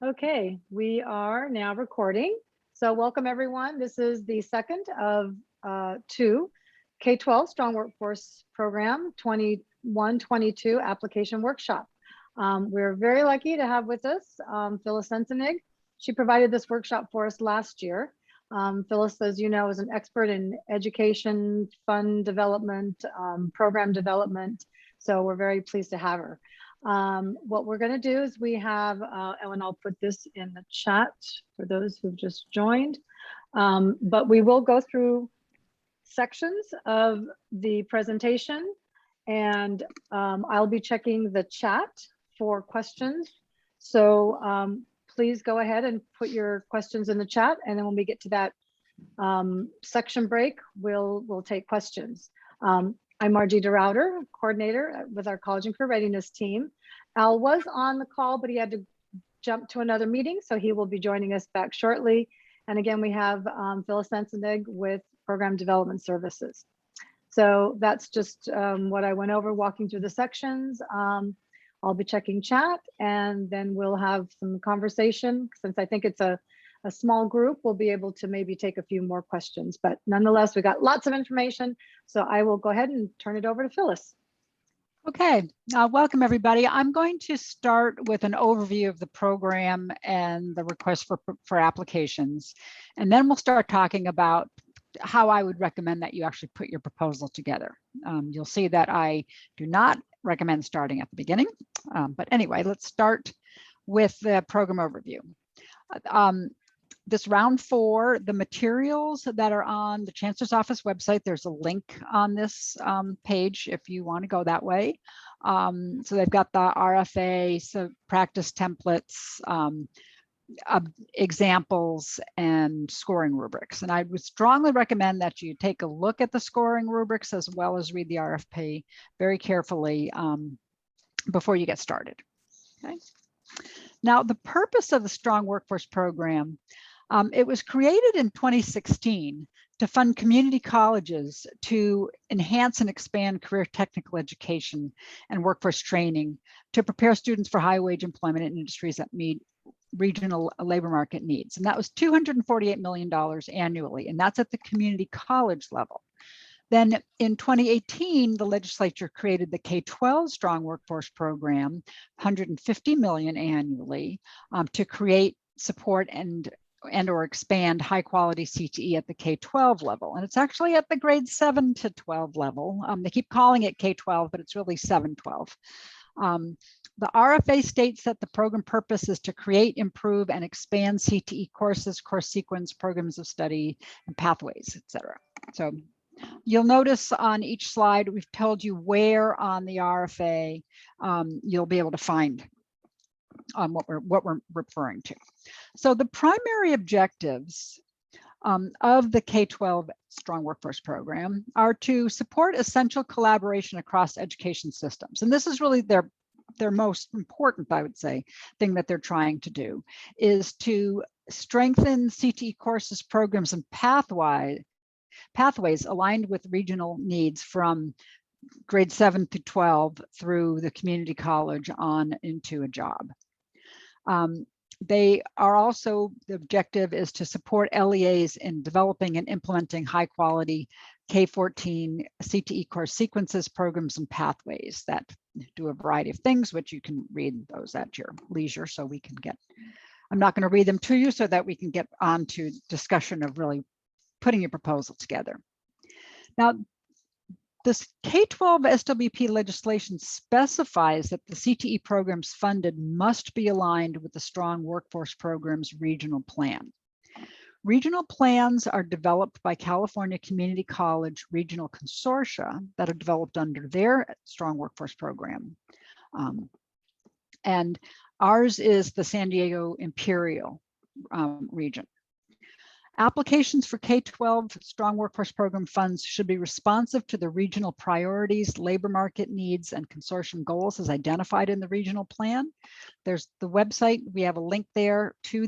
Okay, we are now recording. So welcome everyone. This is the second of two K12 Strong Workforce Program 21-22 application workshop. We're very lucky to have with us Phyllis Sensenig. She provided this workshop for us last year. Phyllis, as you know, is an expert in education, fund development, program development. So we're very pleased to have her. What we're going to do is we have, and I'll put this in the chat for those who've just joined, but we will go through sections of the presentation, and I'll be checking the chat for questions. So please go ahead and put your questions in the chat, and then when we get to that section break, we'll take questions. I'm Margie DeRouter, coordinator with our College and Career Readiness team. Al was on the call, but he had to jump to another meeting, so he will be joining us back shortly. And again, we have Phyllis Sensenig with Program Development Services. So that's just what I went over, walking through the sections. I'll be checking chat, and then we'll have some conversation. Since I think it's a small group, we'll be able to maybe take a few more questions, but nonetheless, we got lots of information. So I will go ahead and turn it over to Phyllis. Okay, welcome everybody. I'm going to start with an overview of the program and the request for applications. And then we'll start talking about how I would recommend that you actually put your proposal together. You'll see that I do not recommend starting at the beginning. But anyway, let's start with the program overview. This round 4, the materials that are on the Chancellor's Office website, there's a link on this page if you want to go that way. So they've got the RFA, so practice templates, examples, and scoring rubrics. And I would strongly recommend that you take a look at the scoring rubrics as well as read the RFP very carefully before you get started. Okay. Now, the purpose of the Strong Workforce Program, it was created in 2016 to fund community colleges to enhance and expand career technical education and workforce training to prepare students for high wage employment in industries that meet regional labor market needs. And that was $248 million annually, and that's at the community college level. Then in 2018, the legislature created the K12 Strong Workforce Program, $150 million annually, to create, support, and or expand high quality CTE at the K12 level. And it's actually at the grade 7 to 12 level. They keep calling it K12, but it's really 7-12. The RFA states that the program purpose is to create, improve, and expand CTE courses, course sequence, programs of study, and pathways, etc. So you'll notice on each slide, we've told you where on the RFA you'll be able to find what we're referring to. So the primary objectives of the K12 Strong Workforce Program are to support essential collaboration across education systems. And this is really their most important, I would say, thing that they're trying to do, is to strengthen CTE courses, programs, and pathways aligned with regional needs from grade 7 to 12 through the community college on into a job. They are also, the objective is to support LEAs in developing and implementing high quality K14 CTE course sequences, programs, and pathways that do a variety of things, which you can read those at your leisure. So we can get, I'm not going to read them to you so that we can get on to discussion of really putting your proposal together. Now, this K12SWP legislation specifies that the CTE programs funded must be aligned with the Strong Workforce Program's regional plan. Regional plans are developed by California Community College regional consortia that are developed under their Strong Workforce Program. And ours is the San Diego Imperial region. Applications for K12 Strong Workforce Program funds should be responsive to the regional priorities, labor market needs, and consortium goals as identified in the regional plan. There's the website. We have a link there to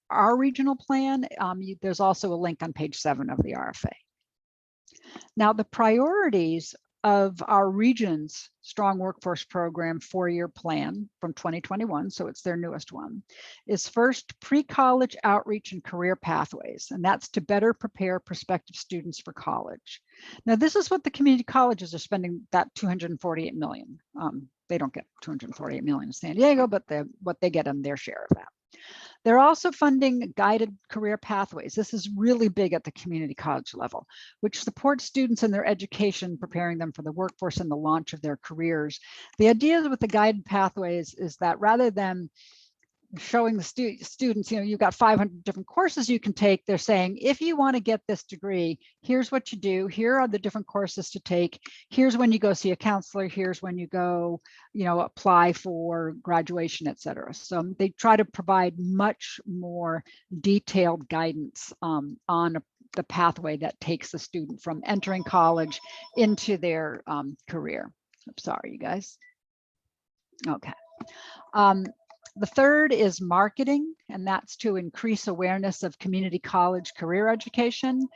our regional plan. There's also a link on page 7 of the RFA. Now, the priorities of our region's Strong Workforce Program 4-year plan from 2021, so it's their newest one, is first pre-college outreach and career pathways, and that's to better prepare prospective students for college. Now, this is what the community colleges are spending that $248 million. They don't get $248 million in San Diego, but what they get on their share of that. They're also funding guided career pathways. This is really big at the community college level, which supports students in their education, preparing them for the workforce and the launch of their careers. The idea with the guided pathways is that rather than showing the students, you've got 500 different courses you can take, they're saying, if you want to get this degree, here's what you do. Here are the different courses to take. Here's when you go see a counselor. Here's when you go, apply for graduation, et cetera. So they try to provide much more detailed guidance on the pathway that takes the student from entering college into their career. I'm sorry, you guys. Okay. The third is marketing, and that's to increase awareness of community college career education.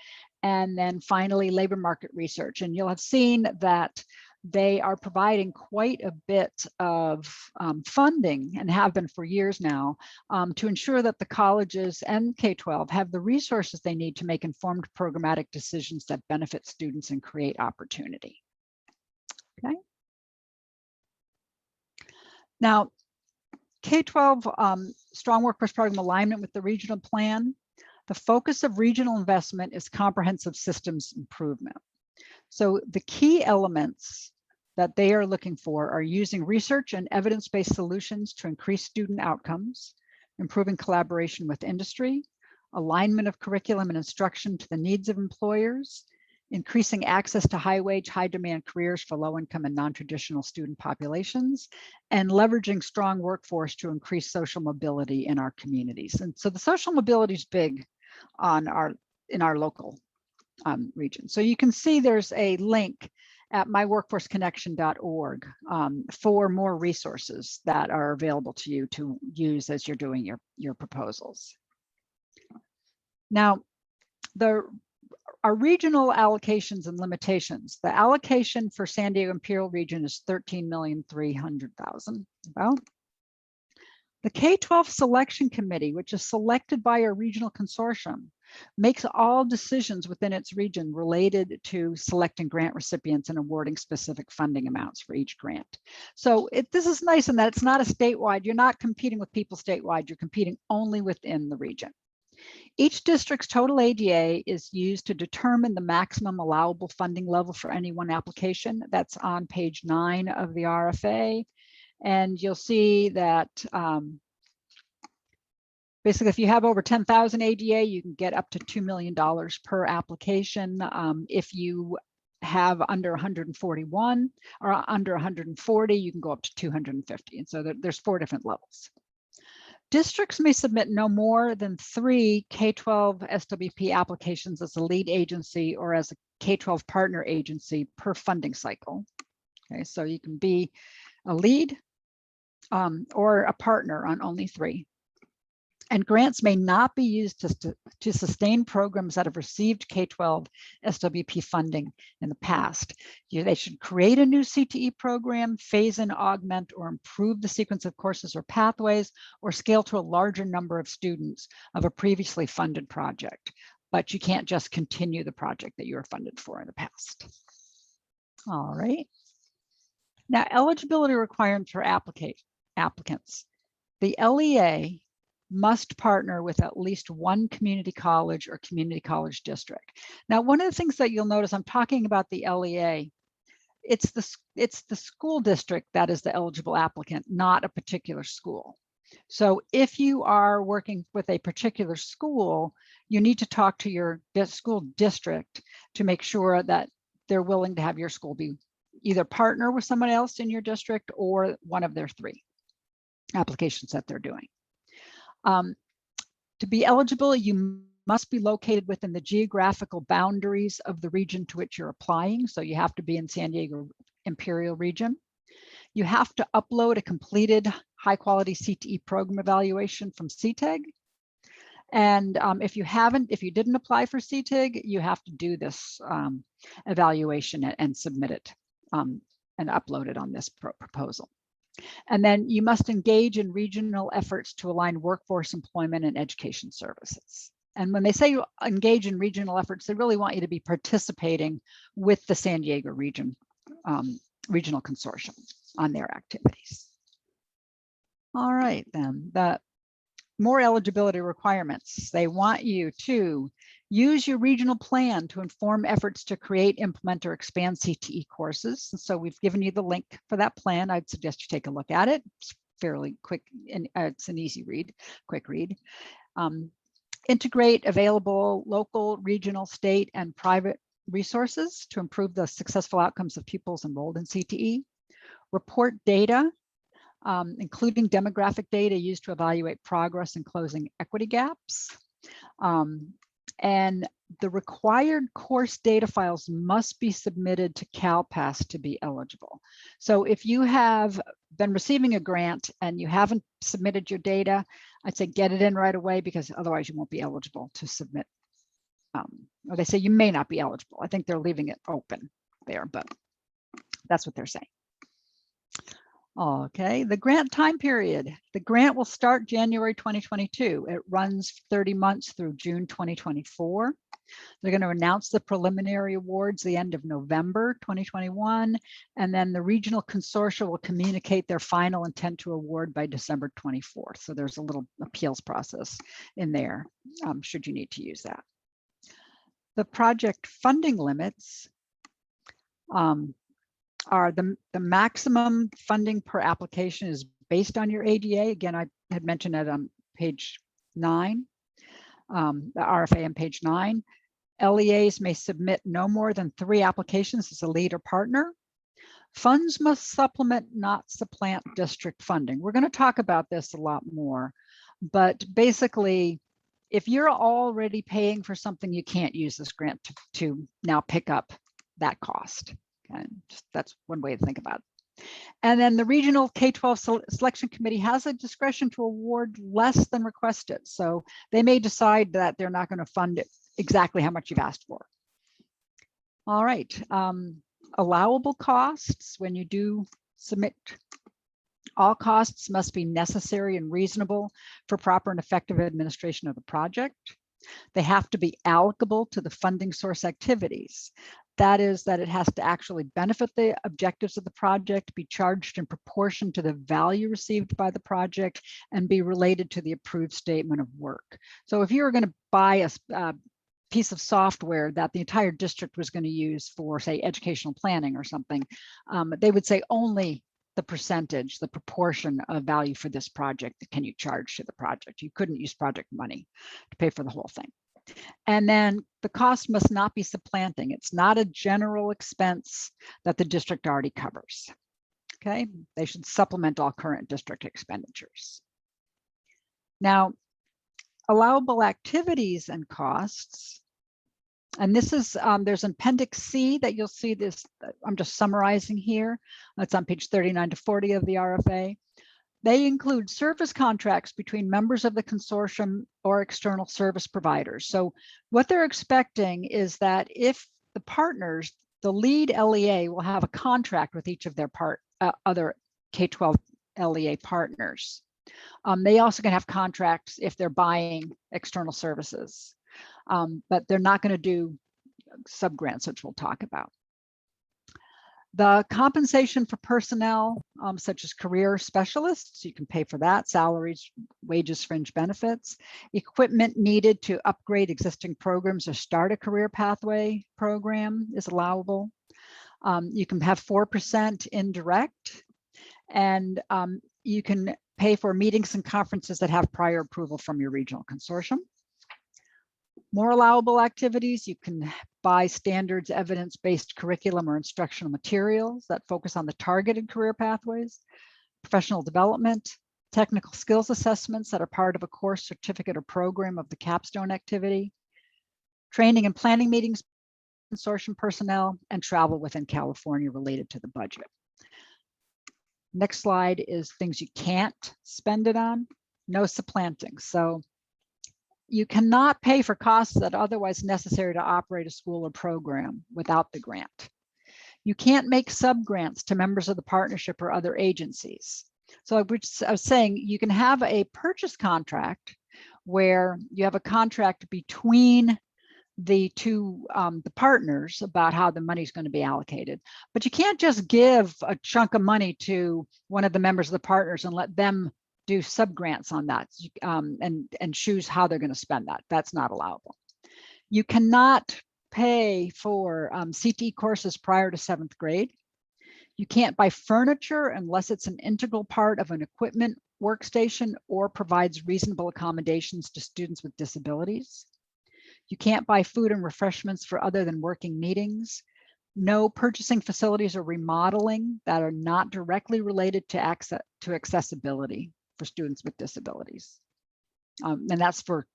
And then finally, labor market research. And you'll have seen that they are providing quite a bit of funding, and have been for years now, to ensure that the colleges and K-12 have the resources they need to make informed programmatic decisions that benefit students and create opportunity. Okay. Now, K-12 Strong Workforce Program alignment with the regional plan. The focus of regional investment is comprehensive systems improvement. So the key elements that they are looking for are using research and evidence-based solutions to increase student outcomes, improving collaboration with industry, alignment of curriculum and instruction to the needs of employers, increasing access to high-wage, high-demand careers for low-income and non-traditional student populations, and leveraging strong workforce to increase social mobility in our communities. And so the social mobility is big in our local region. So you can see there's a link at myworkforceconnection.org for more resources that are available to you to use as you're doing your proposals. Now, our regional allocations and limitations. The allocation for San Diego Imperial Region is $13,300,000. Well, the K-12 Selection Committee, which is selected by a regional consortium, makes all decisions within its region related to selecting grant recipients and awarding specific funding amounts for each grant. So this is nice in that it's not a statewide, you're not competing with people statewide, you're competing only within the region. Each district's total ADA is used to determine the maximum allowable funding level for any one application. That's on page 9 of the RFA. And you'll see that basically if you have over 10,000 ADA, you can get up to $2 million per application. If you have under 141 or under 140, you can go up to 250. And so there's 4 different levels. Districts may submit no more than 3 K12SWP applications as a lead agency or as a K12 partner agency per funding cycle. Okay, so you can be a lead or a partner on only 3. And grants may not be used to sustain programs that have received K-12 SWP funding in the past. They should create a new CTE program, phase in, augment, or improve the sequence of courses or pathways, or scale to a larger number of students of a previously funded project. But you can't just continue the project that you were funded for in the past. All right. Now, eligibility requirements for applicants. The LEA must partner with at least one community college or community college district. Now, one of the things that you'll notice, I'm talking about the LEA, it's the school district that is the eligible applicant, not a particular school. So if you are working with a particular school, you need to talk to your school district to make sure that they're willing to have your school be either partner with someone else in your district or one of their 3 applications that they're doing. To be eligible, you must be located within the geographical boundaries of the region to which you're applying. So you have to be in San Diego Imperial Region. You have to upload a completed high quality CTE program evaluation from CTEG. And if you didn't apply for CTEG, you have to do this evaluation and submit it and uploaded on this proposal. And then you must engage in regional efforts to align workforce employment and education services. And when they say you engage in regional efforts, they really want you to be participating with the San Diego region, regional consortium on their activities. All right, then the more eligibility requirements. They want you to use your regional plan to inform efforts to create, implement, or expand CTE courses. And so we've given you the link for that plan. I'd suggest you take a look at it. It's fairly quick and it's an easy read, quick read. Integrate available local, regional, state, and private resources to improve the successful outcomes of pupils enrolled in CTE. Report data, including demographic data used to evaluate progress in closing equity gaps. And the required course data files must be submitted to CalPAS to be eligible. So if you have been receiving a grant and you haven't submitted your data, I'd say get it in right away, because otherwise you won't be eligible to submit. Or they say you may not be eligible. I think they're leaving it open there, but that's what they're saying. Okay, the grant time period. The grant will start January 2022. It runs 30 months through June 2024. They're going to announce the preliminary awards the end of November 2021, and then the regional consortia will communicate their final intent to award by December 24th. So there's a little appeals process in there, should you need to use that. The project funding limits are the maximum funding per application is based on your ADA. Again, I had mentioned that on page 9, the RFA on page 9. LEAs may submit no more than 3 applications as a lead or partner. Funds must supplement, not supplant district funding. We're going to talk about this a lot more, but basically, if you're already paying for something, you can't use this grant to now pick up that cost. And that's one way to think about it. And then the regional K12 selection committee has a discretion to award less than requested. So they may decide that they're not going to fund it exactly how much you've asked for. All right, allowable costs when you do submit. All costs must be necessary and reasonable for proper and effective administration of the project. They have to be allocable to the funding source activities. That is, that it has to actually benefit the objectives of the project, be charged in proportion to the value received by the project, and be related to the approved statement of work. So if you were going to buy a piece of software that the entire district was going to use for, say, educational planning or something, they would say only the percentage, the proportion of value for this project that can you charge to the project. You couldn't use project money to pay for the whole thing. And then the cost must not be supplanting. It's not a general expense that the district already covers. Okay, they should supplement all current district expenditures. Now, allowable activities and costs. And this is, there's an appendix C that you'll see this, I'm just summarizing here. It's on page 39 to 40 of the RFA. They include service contracts between members of the consortium or external service providers. So what they're expecting is that if the partners, the lead LEA will have a contract with each of their other K12 LEA partners. They also can have contracts if they're buying external services, but they're not going to do subgrants, which we'll talk about. The compensation for personnel, such as career specialists, you can pay for that, salaries, wages, fringe benefits, equipment needed to upgrade existing programs or start a career pathway program is allowable. You can have 4% indirect, and you can pay for meetings and conferences that have prior approval from your regional consortium. More allowable activities, you can buy standards, evidence-based curriculum or instructional materials that focus on the targeted career pathways, professional development, technical skills assessments that are part of a course, certificate, or program of the capstone activity, training and planning meetings, consortium personnel, and travel within California related to the budget. Next slide is things you can't spend it on. No supplanting. So you cannot pay for costs that are otherwise necessary to operate a school or program without the grant. You can't make subgrants to members of the partnership or other agencies. So I was saying you can have a purchase contract where you have a contract between the two the partners about how the money is going to be allocated, but you can't just give a chunk of money to one of the members of the partners and let them do subgrants on that and choose how they're going to spend that. That's not allowable. You cannot pay for CTE courses prior to 7th grade. You can't buy furniture unless it's an integral part of an equipment workstation or provides reasonable accommodations to students with disabilities. You can't buy food and refreshments for other than working meetings. No purchasing facilities or remodeling that are not directly related to accessibility for students with disabilities. And that's for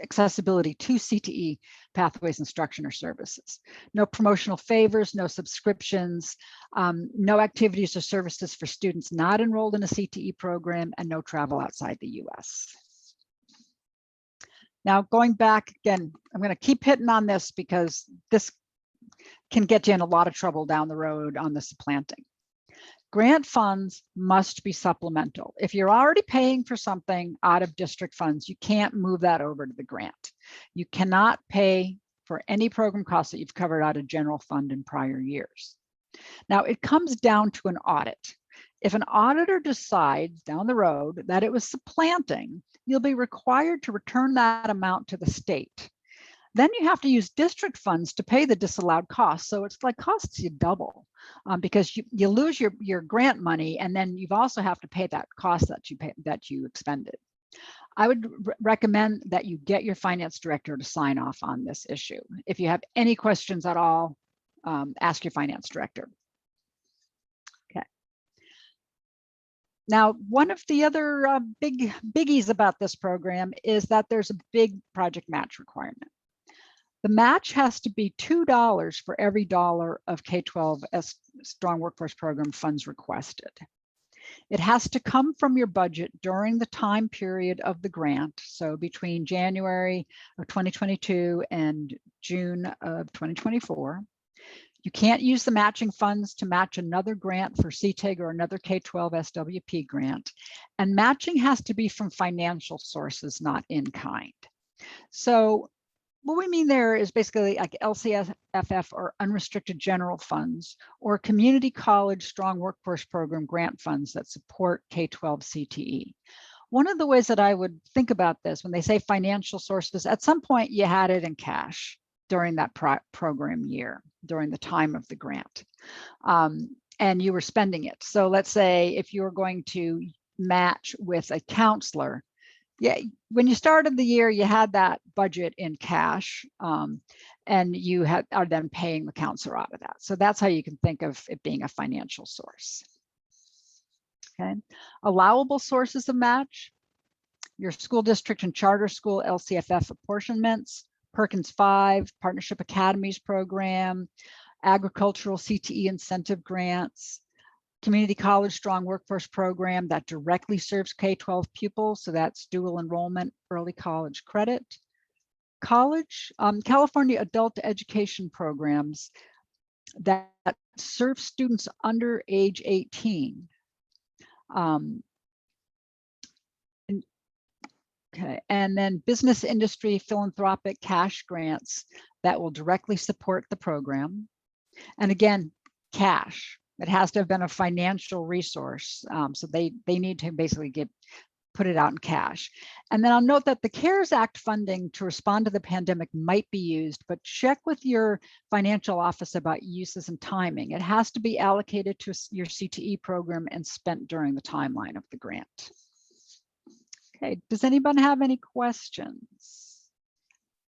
accessibility to CTE pathways, instruction, or services. No promotional favors, no subscriptions, no activities or services for students not enrolled in a CTE program, and no travel outside the US. Now, going back again, I'm going to keep hitting on this because this can get you in a lot of trouble down the road on the supplanting. Grant funds must be supplemental. If you're already paying for something out of district funds, you can't move that over to the grant. You cannot pay for any program costs that you've covered out of general fund in prior years. Now, it comes down to an audit. If an auditor decides down the road that it was supplanting, you'll be required to return that amount to the state. Then you have to use district funds to pay the disallowed costs. So it's like costs you double because you lose your grant money, and then you also have to pay that cost that you expended. I would recommend that you get your finance director to sign off on this issue. If you have any questions at all, ask your finance director. Okay. Now, one of the other biggies about this program is that there's a big project match requirement. The match has to be $2 for every dollar of K12 Strong Workforce Program funds requested. It has to come from your budget during the time period of the grant, so between January of 2022 and June of 2024. You can't use the matching funds to match another grant for CTEG or another K12SWP grant. And matching has to be from financial sources, not in kind. So what we mean there is basically like LCFF or unrestricted general funds or community college strong workforce program grant funds that support K12 CTE. One of the ways that I would think about this when they say financial sources, at some point you had it in cash during that program year, during the time of the grant, and you were spending it. So let's say if you were going to match with a counselor, yeah, when you started the year, you had that budget in cash, and you are then paying the counselor out of that. So that's how you can think of it being a financial source. Okay, allowable sources of match: your school district and charter school LCFF apportionments, Perkins 5, Partnership Academies program, agricultural CTE incentive grants, community college strong workforce program that directly serves K12 pupils, so that's dual enrollment, early college credit. College, California adult education programs that serve students under age 18. Okay, and then business industry philanthropic cash grants that will directly support the program. And again, cash. It has to have been a financial resource. So they need to basically put it out in cash. And then I'll note that the CARES Act funding to respond to the pandemic might be used, but check with your financial office about uses and timing. It has to be allocated to your CTE program and spent during the timeline of the grant. Okay, does anyone have any questions?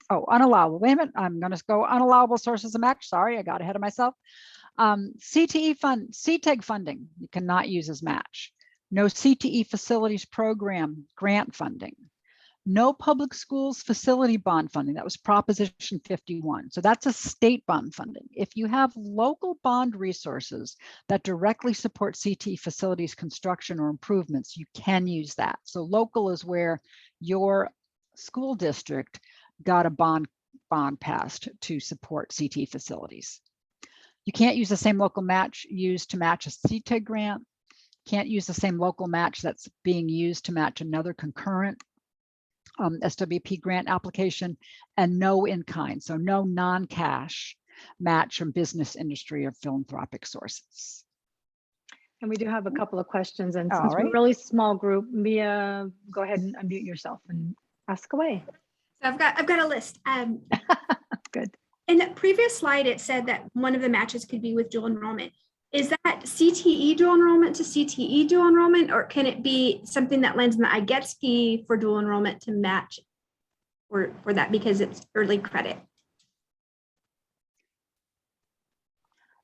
Oh, unallowable. Wait a minute, I'm going to go unallowable sources of match. Sorry, I got ahead of myself. CTEG funding, you cannot use as match. No CTE facilities program grant funding. No public schools facility bond funding. That was Proposition 51. So that's a state bond funding. If you have local bond resources that directly support CTE facilities construction or improvements, you can use that. So local is where your school district got a bond passed to support CTE facilities. You can't use the same local match used to match a CTIG grant. Can't use the same local match that's being used to match another concurrent SWP grant application, and no in kind, so no non-cash match from business, industry, or philanthropic sources. And we do have a couple of questions, and All since we're a right. really small group, Mia, go ahead and unmute yourself and ask away. So I've got a list. Good. In the previous slide, it said that one of the matches could be with dual enrollment. Is that CTE dual enrollment to CTE dual enrollment, or can it be something that lands in the I get ski for dual enrollment to match or for that because it's early credit?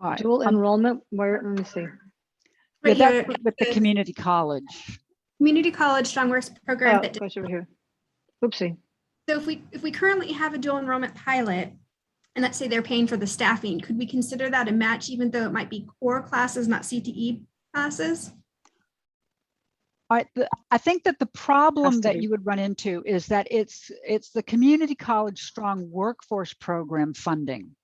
All right. Dual enrollment, where, let me see. Right Yeah, here, that's with the community college. community college strong works program. Oh, That gosh, over here. Oopsie. So if we currently have a dual enrollment pilot, and let's say they're paying for the staffing, could we consider that a match even though it might be core classes, not CTE classes? All right, I think that the Has problem to that be. you would run into is that it's the community college strong workforce program funding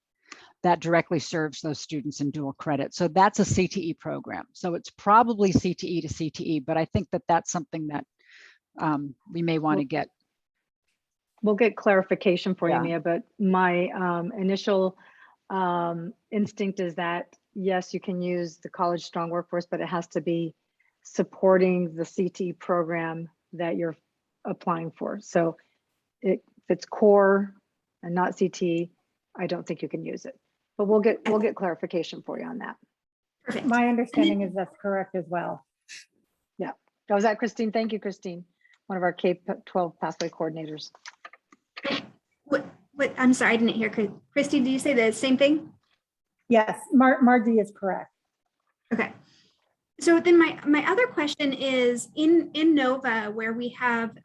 that directly serves those students in dual credit. So that's a CTE program. So it's probably CTE to CTE, but I think that that's something that we may want to get. We'll get clarification for Yeah. you, Mia, but my initial instinct is that, yes, you can use the college strong workforce, but it has to be supporting the CTE program that you're applying for. So if it's core and not CTE, I don't think you can use it. But we'll get clarification for you on that. Perfect. My understanding is that's correct as well. Yeah. That was that, Christine. Thank you, Christine, one of our K12 pathway coordinators. What I'm sorry, I didn't hear. Christy, did you say the same thing? Yes, Margie is correct. Okay. So then my other question is in NOVA, where we have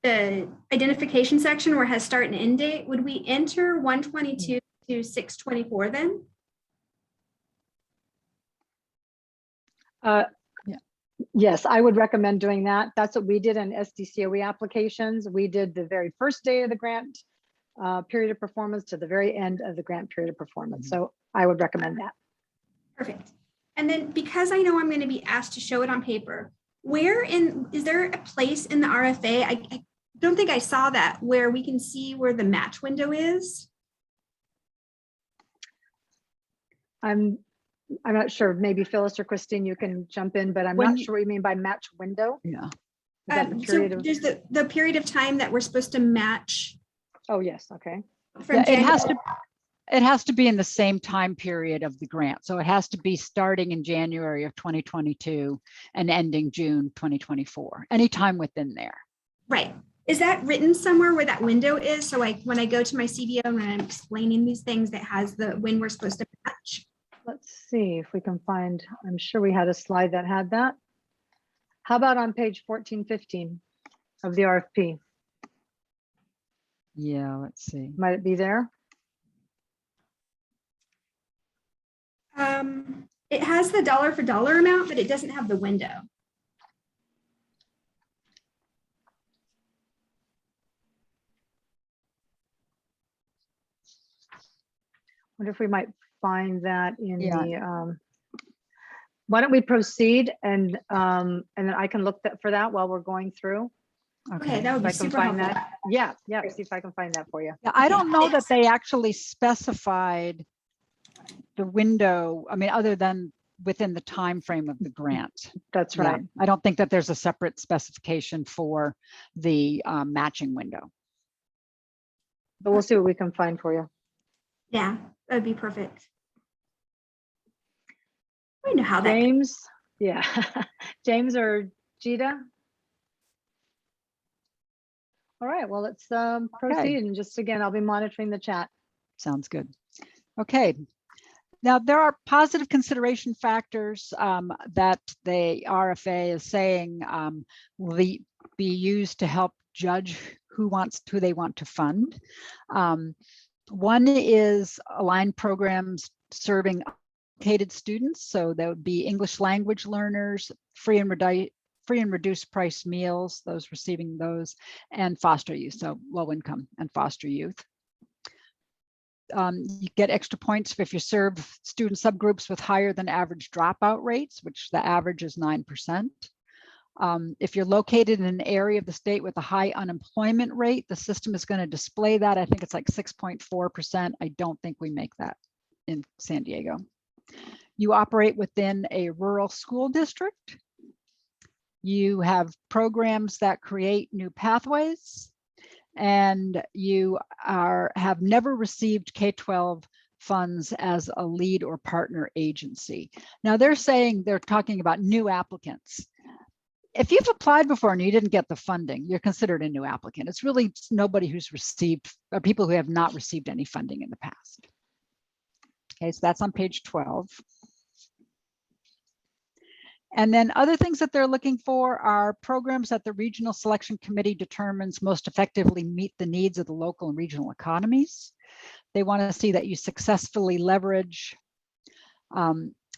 the identification section where it has start and end date, would we enter 122 to 624 then? Yes, I would recommend doing that. That's what we did in SDCOE applications. We did the very first day of the grant period of performance to the very end of the grant period of performance. So I would recommend that. Perfect. And then because I know I'm going to be asked to show it on paper, is there a place in the RFA? I don't think I saw that where we can see where the match window is. I'm not sure, maybe Phyllis or Christine, you can jump in, but I'm not sure what you mean by match window. Yeah. Is that the So period of, there's the period of time that we're supposed to match. oh, yes, okay. From Yeah, January. it has to be in the same time period of the grant. So it has to be starting in January of 2022 and ending June 2024, anytime within there. Right. Is that written somewhere where that window is? So like when I go to my CVO and I'm explaining these things, that has the when we're supposed to match. Let's see if we can find, I'm sure we had a slide that had that. How about on page 1415 of the RFP? Yeah, let's see. Might it be there? It has the dollar for dollar amount, but it doesn't have the window. Wonder if we might find that in Yeah. the, why don't we proceed and then I can look for that while we're going through. Okay, that would If be I can super find helpful. that. Yeah, yeah, see if I can find that for you. Yeah, I don't know that they actually specified the window. I mean, other than within the time frame of the grant. That's Yeah, right. I don't think that there's a separate specification for the matching window. But we'll see what we can find for you. Yeah, that would be perfect. I know how that. James, yeah. James or Gita? All right, well, let's proceed. And just again, I'll be monitoring the chat. Sounds good. Okay. Now, there are positive consideration factors that the RFA is saying will be used to help judge who they want to fund. One is aligned programs serving educated students. So that would be English language learners, free and reduced price meals, those receiving those, and foster youth, so low income and foster youth. You get extra points if you serve student subgroups with higher than average dropout rates, which the average is 9%. If you're located in an area of the state with a high unemployment rate, the system is going to display that. I think it's like 6.4%. I don't think we make that in San Diego. You operate within a rural school district. You have programs that create new pathways, and you have never received K-12 funds as a lead or partner agency. Now they're talking about new applicants. If you've applied before and you didn't get the funding, you're considered a new applicant. It's really nobody who's received, or people who have not received any funding in the past. Okay, so that's on page 12. And then other things that they're looking for are programs that the Regional Selection Committee determines most effectively meet the needs of the local and regional economies. They want to see that you successfully leverage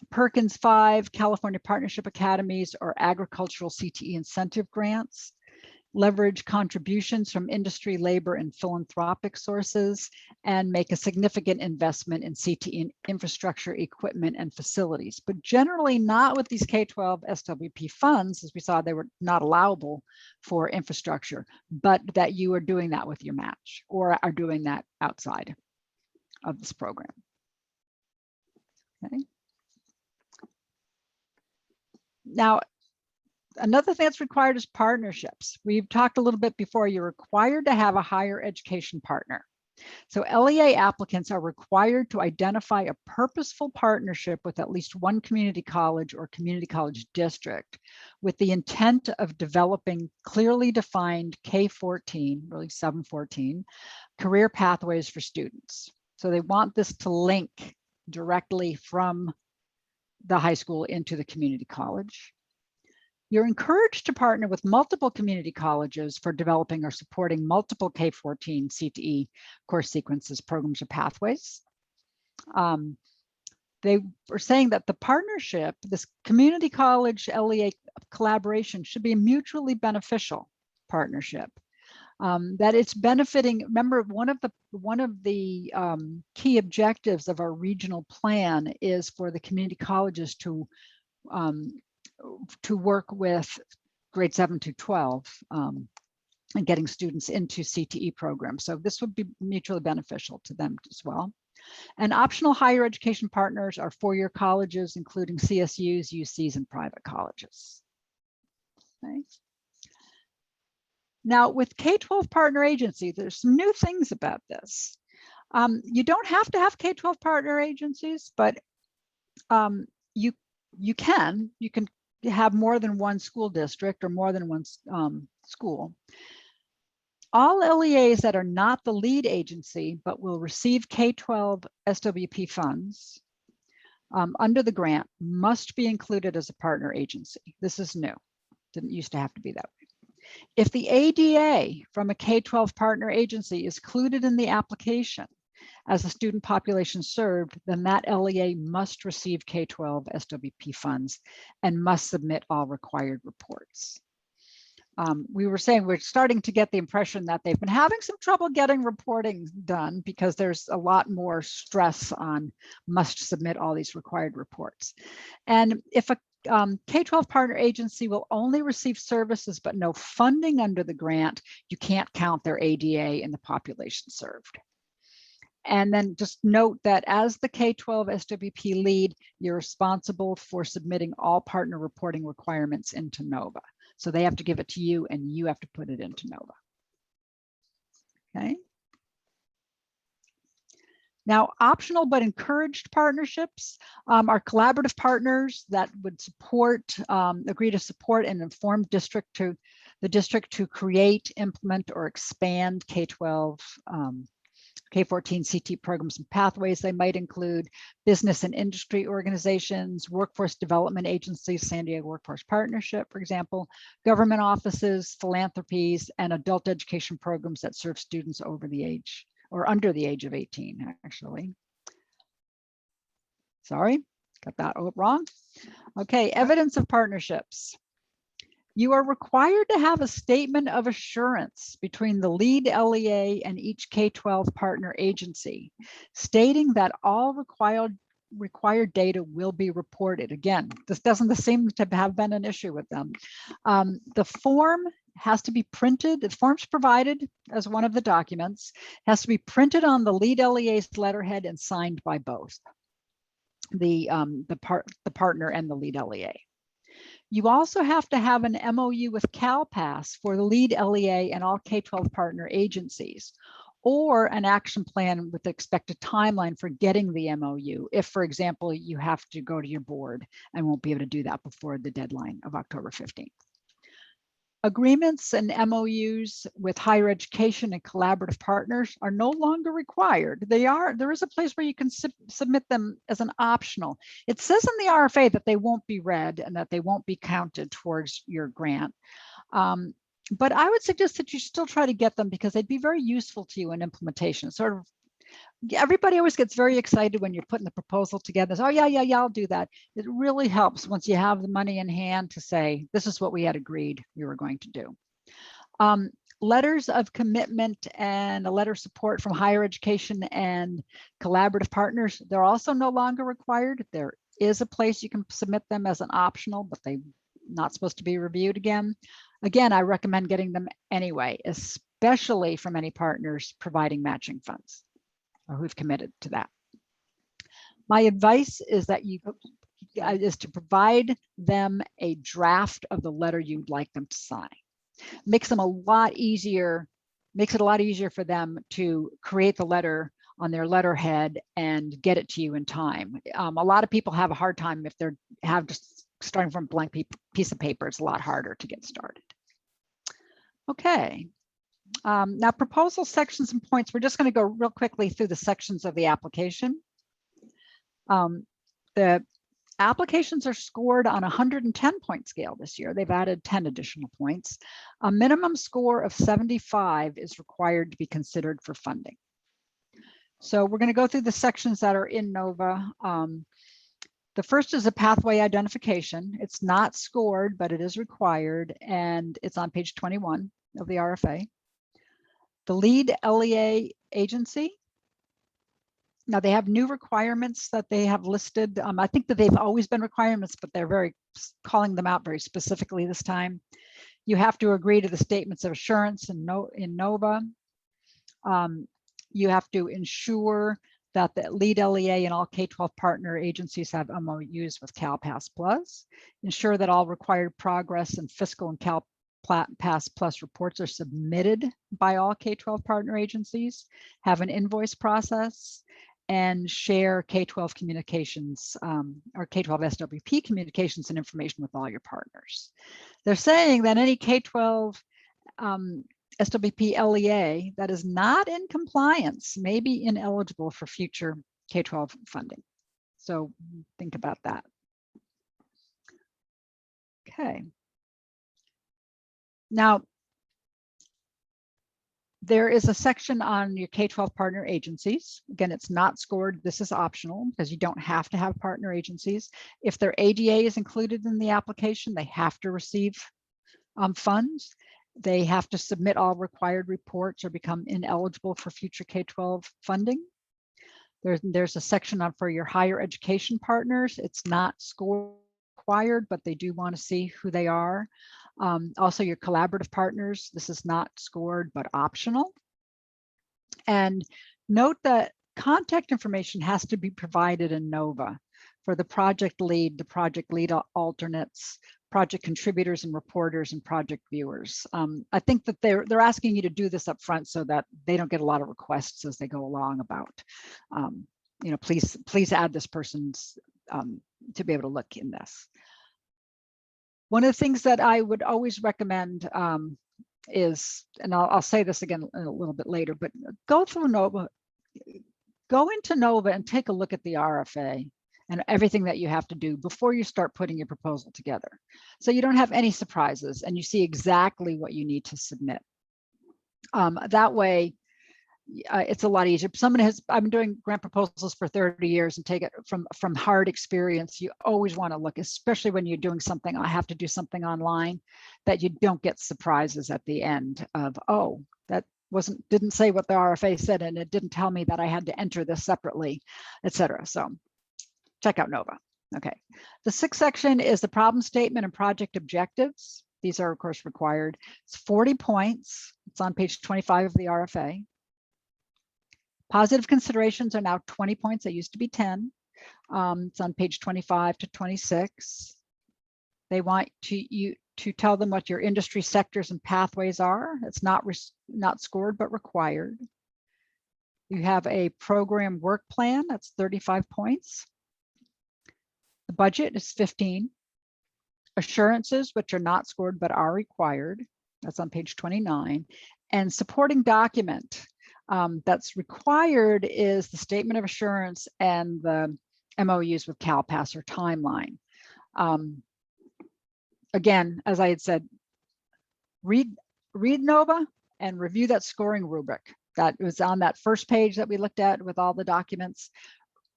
Perkins 5, California Partnership Academies, or agricultural CTE incentive grants, leverage contributions from industry, labor, and philanthropic sources, and make a significant investment in CTE infrastructure, equipment, and facilities. But generally not with these K-12 SWP funds, as we saw, they were not allowable for infrastructure, but that you are doing that with your match or are doing that outside of this program. Okay. Now, another thing that's required is partnerships. We've talked a little bit before, you're required to have a higher education partner. So LEA applicants are required to identify a purposeful partnership with at least one community college or community college district with the intent of developing clearly defined K-14, really 714, career pathways for students. So they want this to link directly from the high school into the community college. You're encouraged to partner with multiple community colleges for developing or supporting multiple K-14 CTE course sequences, programs, or pathways. They were saying that the partnership, this community college LEA collaboration, should be a mutually beneficial partnership. That it's benefiting. Remember, one of the key objectives of our regional plan is for the community colleges to work with grade 7 to 12 and getting students into CTE programs. So this would be mutually beneficial to them as well. And optional higher education partners are four-year colleges, including CSUs, UCs, and private colleges. Okay. Now with K-12 partner agency, there's some new things about this. You don't have to have K-12 partner agencies, but you can have more than one school district or more than one school. All LEAs that are not the lead agency but will receive K-12 SWP funds under the grant must be included as a partner agency. This is new. Didn't used to have to be that way. If the ADA from a K-12 partner agency is included in the application as a student population served, then that LEA must receive K-12 SWP funds and must submit all required reports. We were saying we're starting to get the impression that they've been having some trouble getting reporting done because there's a lot more stress on must submit all these required reports. And if a K-12 partner agency will only receive services but no funding under the grant, you can't count their ADA in the population served. And then just note that as the K-12 SWP lead, you're responsible for submitting all partner reporting requirements into NOVA. So they have to give it to you and you have to put it into NOVA. Okay. Now, optional but encouraged partnerships are collaborative partners that would agree to support and inform the district to create, implement, or expand K-12 K-14 CT programs and pathways. They might include business and industry organizations, workforce development agencies, San Diego Workforce Partnership, for example, government offices, philanthropies, and adult education programs that serve students over the age or under the age of 18, actually. Sorry, got that wrong. Okay, evidence of partnerships. You are required to have a statement of assurance between the lead LEA and each K-12 partner agency, stating that all required data will be reported. Again, this doesn't seem to have been an issue with them. The form has to be printed. The form's provided as one of the documents, has to be printed on the lead LEA's letterhead and signed by both the partner and the lead LEA. You also have to have an MOU with CalPAS for the lead LEA and all K-12 partner agencies, or an action plan with the expected timeline for getting the MOU. If, for example, you have to go to your board and won't be able to do that before the deadline of October 15th. Agreements and MOUs with higher education and collaborative partners are no longer required. There is a place where you can submit them as an optional. It says in the RFA that they won't be read and that they won't be counted towards your grant. But I would suggest that you still try to get them because they'd be very useful to you in implementation. Sort of, everybody always gets very excited when you're putting the proposal together. So, oh yeah, I'll do that. It really helps once you have the money in hand to say, this is what we had agreed we were going to do. Letters of commitment and a letter of support from higher education and collaborative partners, they're also no longer required. There is a place you can submit them as an optional, but they're not supposed to be reviewed again. Again, I recommend getting them anyway, especially from any partners providing matching funds or who've committed to that. My advice is that is to provide them a draft of the letter you'd like them to sign. Makes it a lot easier for them to create the letter on their letterhead and get it to you in time. A lot of people have a hard time if they're just starting from a blank piece of paper. It's a lot harder to get started. Okay. Now, proposal sections and points, we're just going to go real quickly through the sections of the application. The applications are scored on a 110-point scale this year. They've added 10 additional points. A minimum score of 75 is required to be considered for funding. So we're going to go through the sections that are in NOVA. The first is a pathway identification. It's not scored, but it is required, and it's on page 21 of the RFA. The lead LEA agency. Now they have new requirements that they have listed. I think that they've always been requirements, but they're calling them out very specifically this time. You have to agree to the statements of assurance in NOVA. You have to ensure that the lead LEA and all K-12 partner agencies have MOUs with CalPAS Plus. Ensure that all required progress and fiscal and CalPAS Plus reports are submitted by all K-12 partner agencies. Have an invoice process and share K-12 communications or K12SWP communications and information with all your partners. They're saying that any K-12 SWP LEA that is not in compliance may be ineligible for future K-12 funding. So think about that. Okay. Now, there is a section on your K-12 partner agencies. Again, it's not scored. This is optional because you don't have to have partner agencies. If their ADA is included in the application, they have to receive funds. They have to submit all required reports or become ineligible for future K-12 funding. There's a section on for your higher education partners. It's not scored required, but they do want to see who they are. Also your collaborative partners, this is not scored, but optional. And note that contact information has to be provided in NOVA for the project lead alternates, project contributors and reporters, and project viewers. I think that they're asking you to do this up front so that they don't get a lot of requests as they go along about, you know, please add this person's to be able to look in this. One of the things that I would always recommend is, and I'll say this again a little bit later, but go through NOVA, go into NOVA and take a look at the RFA and everything that you have to do before you start putting your proposal together. So you don't have any surprises and you see exactly what you need to submit. That way, it's a lot easier. I've been doing grant proposals for 30 years and take it from hard experience. You always want to look, especially when you're doing something, I have to do something online, that you don't get surprises at the end of, oh, that didn't say what the RFA said, and it didn't tell me that I had to enter this separately, etc. So check out NOVA. Okay. The sixth section is the problem statement and project objectives. These are, of course, required. It's 40 points. It's on page 25 of the RFA. Positive considerations are now 20 points. They used to be 10. It's on page 25 to 26. They want you to tell them what your industry sectors and pathways are. It's not scored, but required. You have a program work plan. That's 35 points. The budget is 15. Assurances, which are not scored, but are required. That's on page 29. And supporting document. That's required is the statement of assurance and the MOUs with CalPAS or timeline. Again, as I had said, read NOVA and review that scoring rubric that was on that first page that we looked at with all the documents.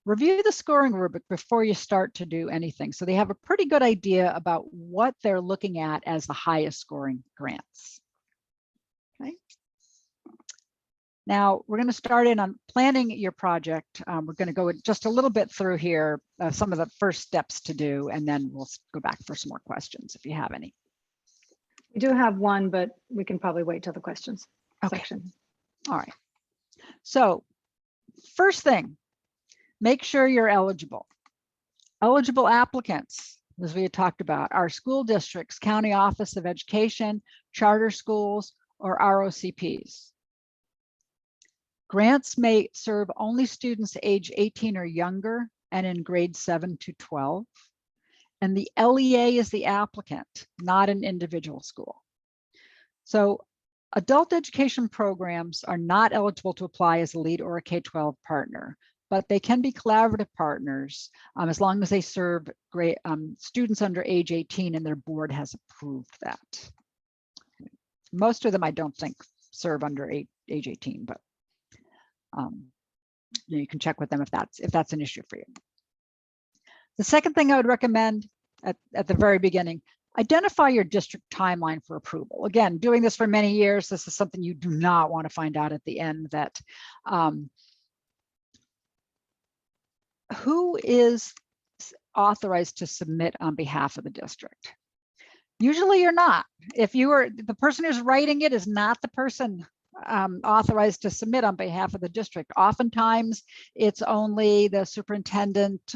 Review the scoring rubric before you start to do anything, so they have a pretty good idea about what they're looking at as the highest scoring grants. Okay. Now we're going to start in on planning your project. We're going to go just a little bit through here, some of the first steps to do, and then we'll go back for some more questions if you have any. We do have one, but we can probably wait till the questions section. All right. So first thing, make sure you're eligible. Eligible applicants, as we had talked about, are school districts, county office of education, charter schools, or ROCPs. Grants may serve only students age 18 or younger and in grades 7 to 12. And the LEA is the applicant, not an individual school. So adult education programs are not eligible to apply as a lead or a K-12 partner, but they can be collaborative partners as long as they serve students under age 18 and their board has approved that. Most of them I don't think serve under age 18, but you can check with them if that's an issue for you. The second thing I would recommend at the very beginning, identify your district timeline for approval. Again, doing this for many years, this is something you do not want to find out at the end, that who is authorized to submit on behalf of the district. Usually you're not. If you are, the person who's writing it is not the person authorized to submit on behalf of the district. Oftentimes it's only the superintendent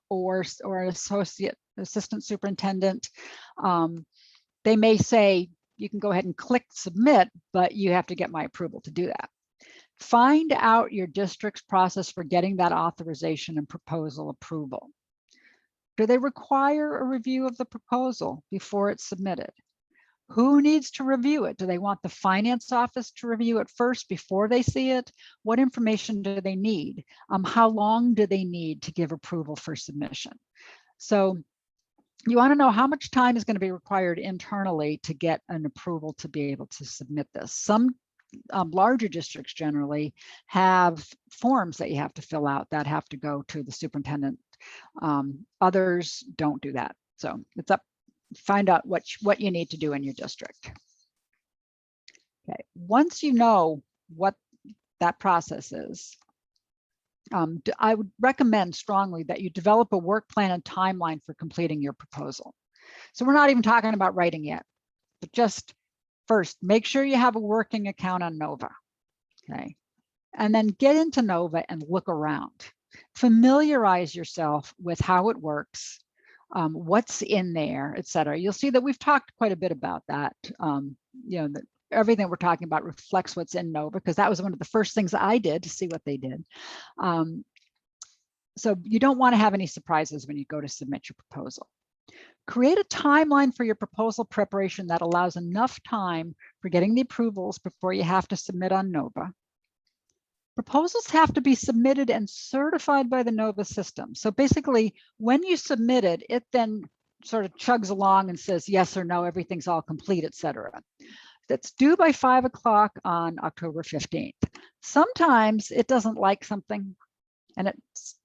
or assistant superintendent. They may say, you can go ahead and click submit, but you have to get my approval to do that. Find out your district's process for getting that authorization and proposal approval. Do they require a review of the proposal before it's submitted? Who needs to review it? Do they want the finance office to review it first before they see it? What information do they need? How long do they need to give approval for submission? So you want to know how much time is going to be required internally to get an approval to be able to submit this. Some larger districts generally have forms that you have to fill out that have to go to the superintendent. Others don't do that. So it's up. Find out what you need to do in your district. Okay, once you know what that process is, I would recommend strongly that you develop a work plan and timeline for completing your proposal. So we're not even talking about writing yet, but just first, make sure you have a working account on NOVA, okay? And then get into NOVA and look around. Familiarize yourself with how it works, what's in there, et cetera. You'll see that we've talked quite a bit about that. Everything we're talking about reflects what's in NOVA, because that was one of the first things I did to see what they did. So you don't want to have any surprises when you go to submit your proposal. Create a timeline for your proposal preparation that allows enough time for getting the approvals before you have to submit on NOVA. Proposals have to be submitted and certified by the NOVA system. So basically, when you submit it, it then sort of chugs along and says yes or no, everything's all complete, et cetera. that's due by 5 o'clock on October 15th. Sometimes it doesn't like something and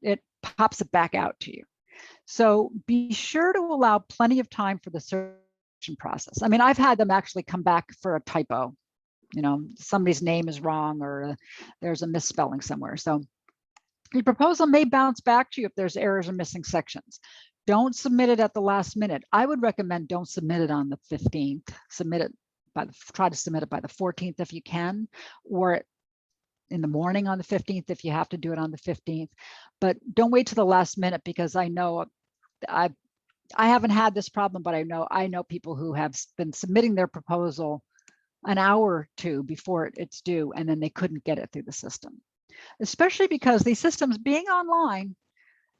it pops it back out to you. So be sure to allow plenty of time for the certification process. I mean, I've had them actually come back for a typo. You know, somebody's name is wrong or there's a misspelling somewhere. So your proposal may bounce back to you if there's errors or missing sections. Don't submit it at the last minute. I would recommend don't submit it on the 15th. Try to submit it by the 14th if you can, or in the morning on the 15th if you have to do it on the 15th. But don't wait to the last minute, because I know I haven't had this problem, but I know people who have been submitting their proposal an hour or two before it's due, and then they couldn't get it through the system. Especially because these systems being online,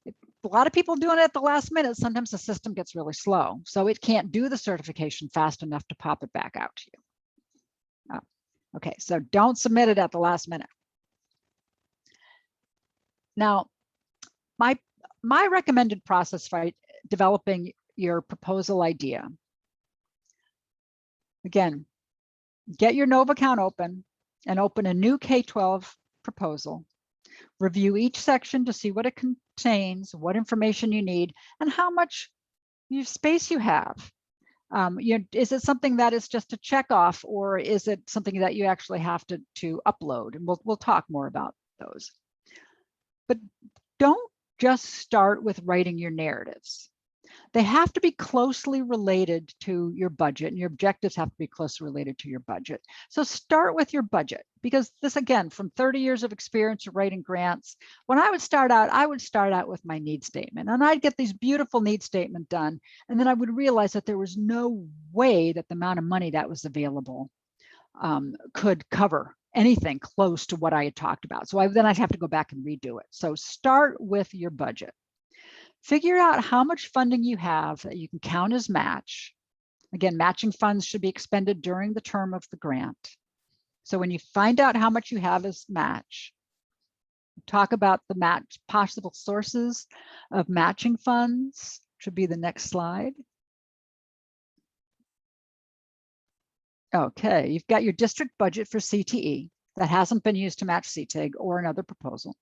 a lot of people doing it at the last minute, sometimes the system gets really slow. So it can't do the certification fast enough to pop it back out to you. Oh, okay, so don't submit it at the last minute. Now, my recommended process for developing your proposal idea. Again, get your Nova account open and open a new K12 proposal. Review each section to see what it contains, what information you need, and how much space you have. Is it something that is just a check off, or is it something that you actually have to upload? And we'll talk more about those. But don't just start with writing your narratives. They have to be closely related to your budget, and your objectives have to be closely related to your budget. So start with your budget, because this, again, from 30 years of experience of writing grants, when I would start out with my need statement, and I'd get these beautiful need statement done. And then I would realize that there was no way that the amount of money that was available could cover anything close to what I had talked about. So then I'd have to go back and redo it. So start with your budget. Figure out how much funding you have that you can count as match. Again, matching funds should be expended during the term of the grant. So when you find out how much you have as match, talk about the match possible sources of matching funds, should be the next slide. Okay, you've got your district budget for CTE that hasn't been used to match CTIG or another proposal.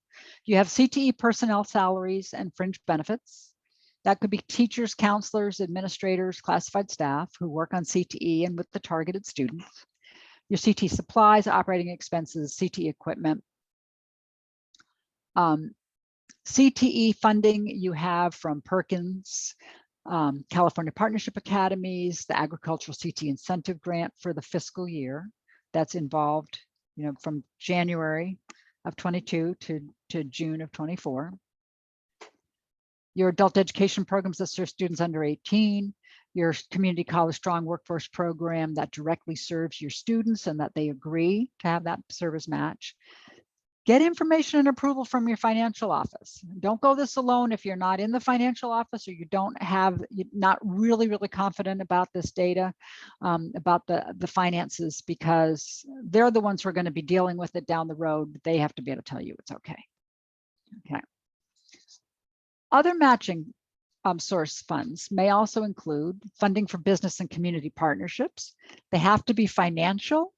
You have CTE personnel salaries and fringe benefits. That could be teachers, counselors, administrators, classified staff who work on CTE and with the targeted students. Your CTE supplies, operating expenses, CTE equipment. CTE funding you have from Perkins, California Partnership Academies, the Agricultural CTE Incentive Grant for the fiscal year that's involved, from January of 22 to June of 24. Your adult education programs that serve students under 18, your community college strong workforce program that directly serves your students and that they agree to have that service match. Get information and approval from your financial office. Don't go this alone if you're not in the financial office or you're not really confident about this data, about the finances, because they're the ones who are going to be dealing with it down the road. They have to be able to tell you it's okay. Okay. Other matching source funds may also include funding for business and community partnerships. They have to be financial,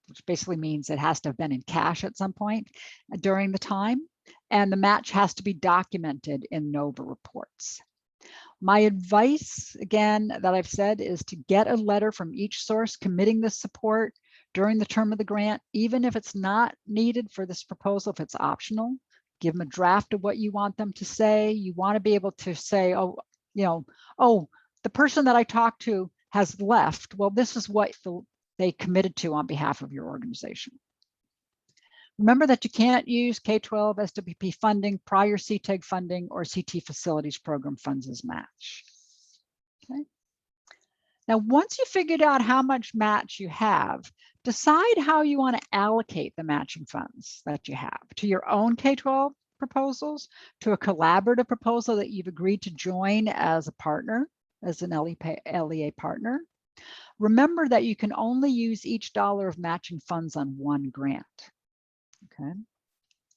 which basically means it has to have been in cash at some point during the time. And the match has to be documented in NOVA reports. My advice, again, that I've said, is to get a letter from each source committing this support during the term of the grant, even if it's not needed for this proposal, if it's optional. Give them a draft of what you want them to say. You want to be able to say, oh, the person that I talked to has left. Well, this is what they committed to on behalf of your organization. Remember that you can't use K12SWP funding, prior CTIG funding, or CT facilities program funds as match. Okay. Now, once you figured out how much match you have, decide how you want to allocate the matching funds that you have to your own K12 proposals, to a collaborative proposal that you've agreed to join as a partner, as an LEA partner. Remember that you can only use each dollar of matching funds on one grant. Okay,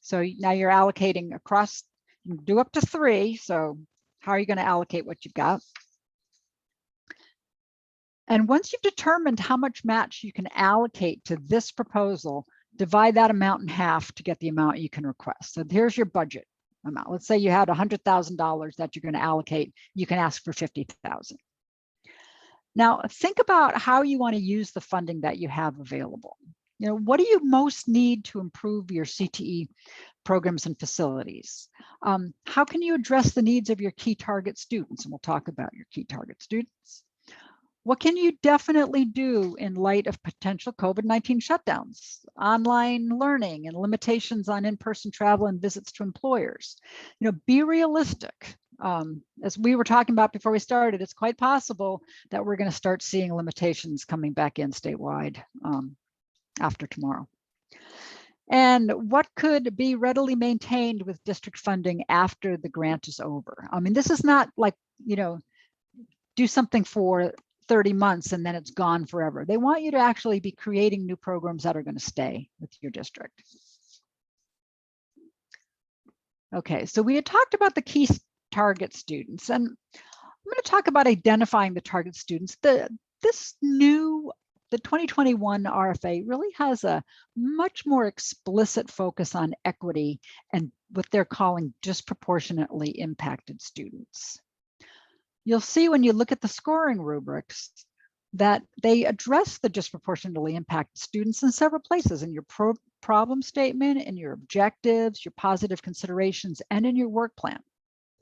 so now you're allocating across, you can do up to 3. So how are you going to allocate what you've got? And once you've determined how much match you can allocate to this proposal, divide that amount in half to get the amount you can request. So here's your budget amount. Let's say you had $100,000 that you're going to allocate. You can ask for $50,000. Now think about how you want to use the funding that you have available. You know, what do you most need to improve your CTE programs and facilities? How can you address the needs of your key target students? And we'll talk about your key target students. What can you definitely do in light of potential COVID-19 shutdowns, online learning, and limitations on in-person travel and visits to employers? You know, be realistic. As we were talking about before we started, it's quite possible that we're going to start seeing limitations coming back in statewide after tomorrow. And what could be readily maintained with district funding after the grant is over? I mean, this is not like, you know, do something for 30 months and then it's gone forever. They want you to actually be creating new programs that are going to stay with your district. Okay, so we had talked about the key target students, and I'm going to talk about identifying the target students. The 2021 RFA really has a much more explicit focus on equity and what they're calling disproportionately impacted students. You'll see when you look at the scoring rubrics that they address the disproportionately impacted students in several places, in your problem statement, in your objectives, your positive considerations, and in your work plan.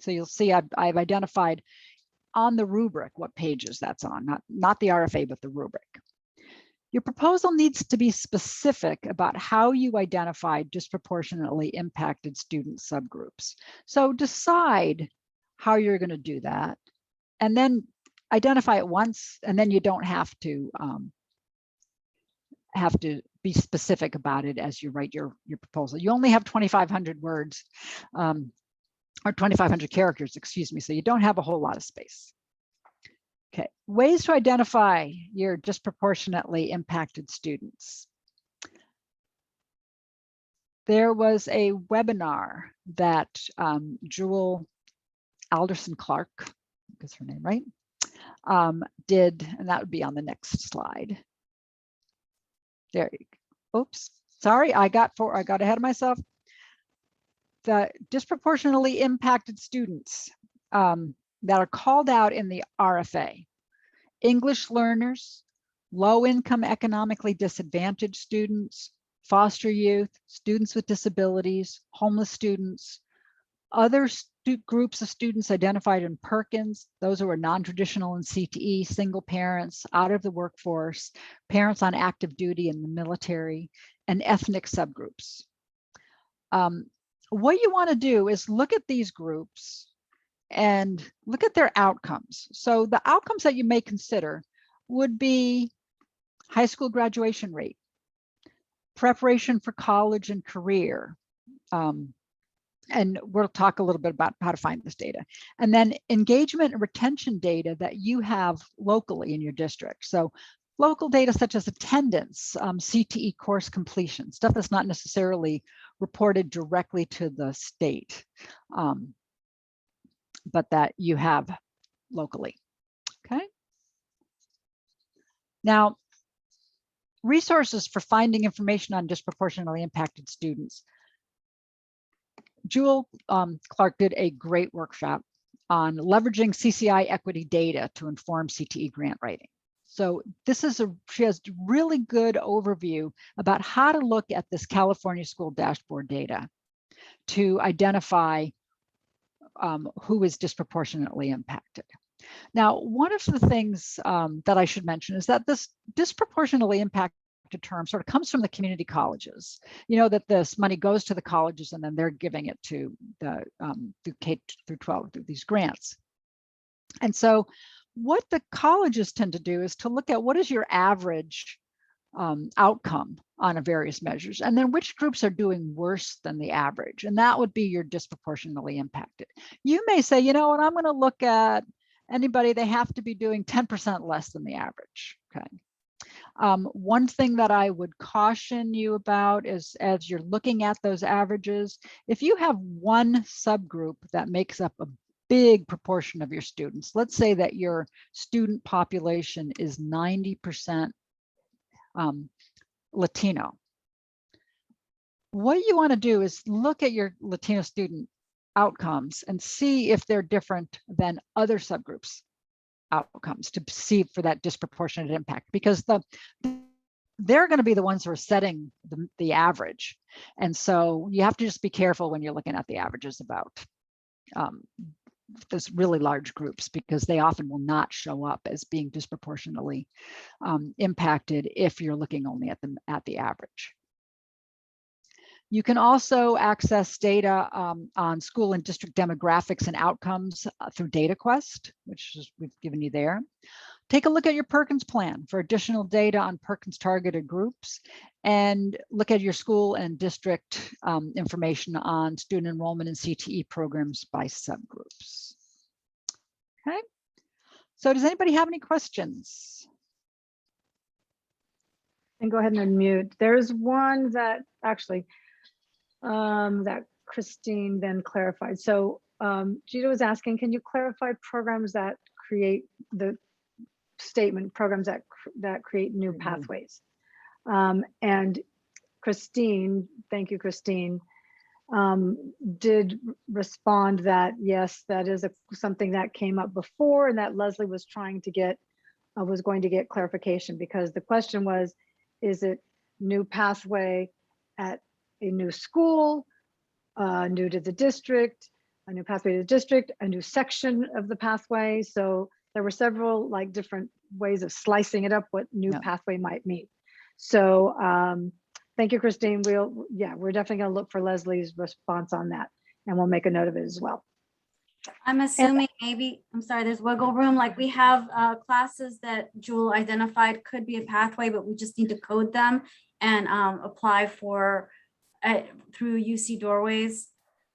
So you'll see I've identified on the rubric what pages that's on, not the RFA, but the rubric. Your proposal needs to be specific about how you identify disproportionately impacted student subgroups. So decide how you're going to do that, and then identify it once, and then you don't have to be specific about it as you write your proposal. You only have 2,500 words, or 2,500 characters, excuse me, so you don't have a whole lot of space. Okay, ways to identify your disproportionately impacted students. There was a webinar that Jewel Alderson Clark, is her name, right? Did, and that would be on the next slide. There you go. Oops, sorry, I got ahead of myself. The disproportionately impacted students that are called out in the RFA: English learners, low-income economically disadvantaged students, foster youth, students with disabilities, homeless students, other groups of students identified in Perkins, those who are non-traditional in CTE, single parents, out of the workforce, parents on active duty in the military, and ethnic subgroups. What you want to do is look at these groups and look at their outcomes. So the outcomes that you may consider would be high school graduation rate, preparation for college and career, and we'll talk a little bit about how to find this data. And then engagement and retention data that you have locally in your district. So local data such as attendance, CTE course completion, stuff that's not necessarily reported directly to the state, but that you have locally, okay? Now, resources for finding information on disproportionately impacted students. Jewel Clark did a great workshop on leveraging CCI equity data to inform CTE grant writing. So this is she has really good overview about how to look at this California School Dashboard data to identify who is disproportionately impacted. Now, one of the things that I should mention is that this disproportionately impacted term sort of comes from the community colleges. You know that this money goes to the colleges and then they're giving it to the through K-12 through these grants. And so what the colleges tend to do is to look at what is your average outcome on a various measures, and then which groups are doing worse than the average, and that would be your disproportionately impacted. You may say, you know what, I'm going to look at anybody, they have to be doing 10% less than the average. Okay. One thing that I would caution you about is, as you're looking at those averages, if you have one subgroup that makes up big proportion of your students. Let's say that your student population is 90% Latino. What you want to do is look at your Latino student outcomes and see if they're different than other subgroups outcomes to see for that disproportionate impact, because they're going to be the ones who are setting the average. And so you have to just be careful when you're looking at the averages about those really large groups, because they often will not show up as being disproportionately impacted if you're looking only at the average. You can also access data on school and district demographics and outcomes through DataQuest, which is, we've given you there. Take a look at your Perkins plan for additional data on Perkins targeted groups, and look at your school and district information on student enrollment in CTE programs by subgroups. Okay, so does anybody have any questions? And go ahead and unmute. There's one that actually that Christine then clarified. So Gita was asking, can you clarify programs that create the statement, programs that create new pathways? And Christine, thank you, Christine, did respond that yes, that is something that came up before, and that Leslie was trying to get, was going to get clarification, because the question was, is it new pathway at a new school, new to the district, a new pathway to the district, a new section of the pathway? So there were several like different ways of slicing it up, what new pathway might mean. So thank you, Christine. We're definitely gonna look for Leslie's response on that, and we'll make a note of it as well. I'm assuming maybe, I'm sorry, there's wiggle room. Like we have classes that Jewel identified could be a pathway, but we just need to code them and apply for through UC doorways.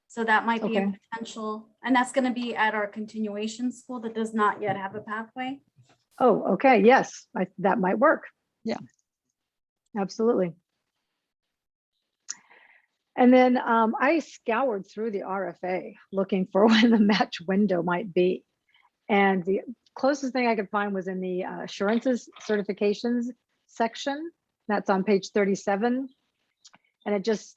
So that might be a potential, and that's going to be at our continuation school that does not yet have a pathway. Oh, okay. Yes, that might work. Yeah, absolutely. And then I scoured through the RFA looking for when the match window might be. And the closest thing I could find was in the assurances certifications section. That's on page 37. And it just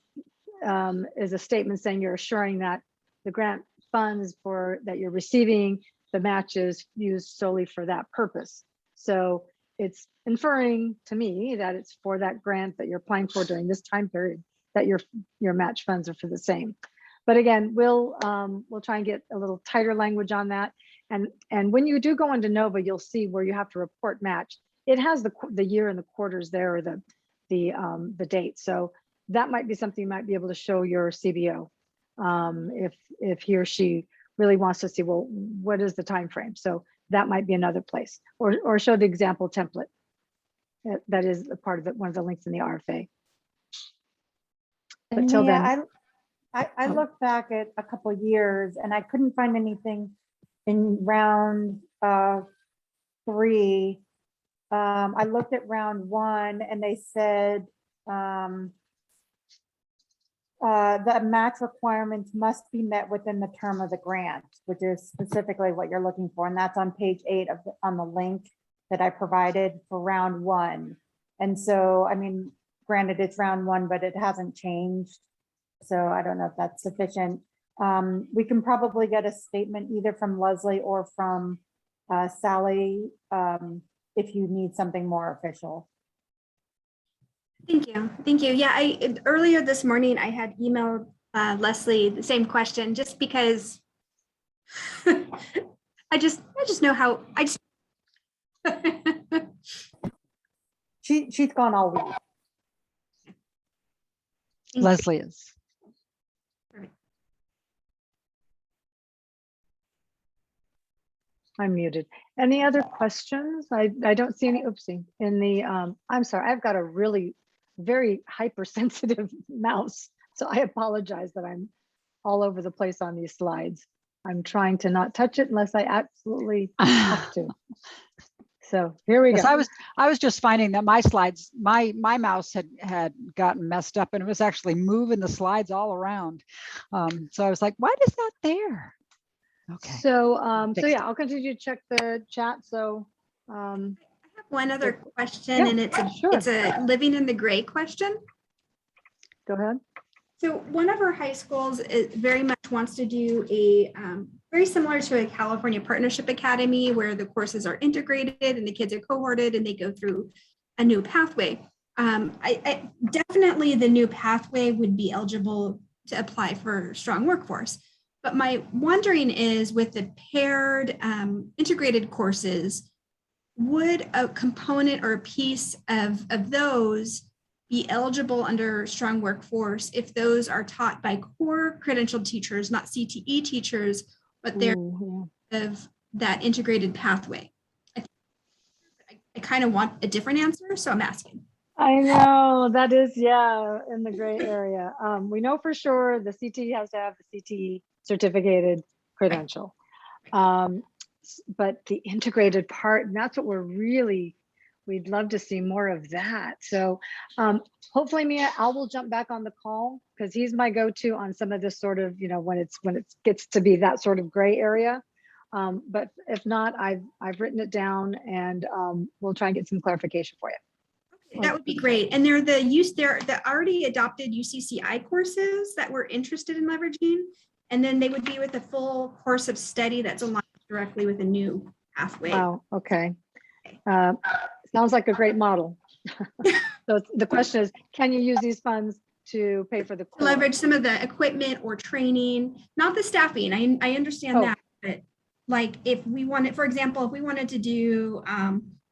is a statement saying you're assuring that the grant funds that you're receiving, the match is used solely for that purpose. So it's inferring to me that it's for that grant that you're applying for during this time period, that your match funds are for the same. But again, we'll try and get a little tighter language on that. And when you do go into NOVA, you'll see where you have to report match. It has the year and the quarters there, or the date. So that might be something you might be able to show your CBO if he or she really wants to see, well, what is the time frame? So that might be another place, or show the example template. That is a part of one of the links in the RFA. But till then, I looked back at a couple of years and I couldn't find anything in round 3. I looked at round 1 and they said the match requirements must be met within the term of the grant, which is specifically what you're looking for. And that's on page 8 on the link that I provided for round 1. And so, I mean, granted it's round 1, but it hasn't changed. So I don't know if that's sufficient. We can probably get a statement either from Leslie or from Sally if you need something more official. Thank you. Thank you. Yeah, earlier this morning I had emailed Leslie the same question, just because I just know how She's gone all week. Leslie is. I'm muted. Any other questions? I don't see any. Oopsie. In the I'm sorry, I've got a really very hypersensitive mouse, so I apologize that I'm all over the place on these slides. I'm trying to not touch it unless I absolutely have to. So here we go. I was just finding that my slides, my mouse had gotten messed up, and it was actually moving the slides all around. So I was like, why is that there? Okay. So, so Fixed yeah, I'll continue to check the chat. So, One other question, Yeah, and it's sure. a living in the gray question. go ahead. So one of our high schools very much wants to do a very similar to a California Partnership Academy where the courses are integrated and the kids are cohorted and they go through a new pathway. I definitely the new pathway would be eligible to apply for strong workforce. But my wondering is with the paired integrated courses, would a component or a piece of those be eligible under strong workforce if those are taught by core credentialed teachers, not CTE teachers, but they're Ooh, of that integrated pathway? I kind of want a different answer, so I'm asking. I know that is, yeah, in the gray area. We know for sure the CTE has to have the CTE certificated credential. But the integrated part, and that's what we'd love to see more of that. So hopefully Mia, I will jump back on the call because he's my go-to on some of this sort of, when it gets to be that sort of gray area. But if not, I've written it down and we'll try and get some clarification for you. That would be great. And they're the already adopted UCCI courses that we're interested in leveraging. And then they would be with a full course of study that's aligned directly with a new pathway. Wow, okay. Sounds like a great model. So the question is, can you use these funds to pay for the course? Leverage some of the equipment or training, not the staffing. I understand that, but like if we wanted, for example, if we wanted to do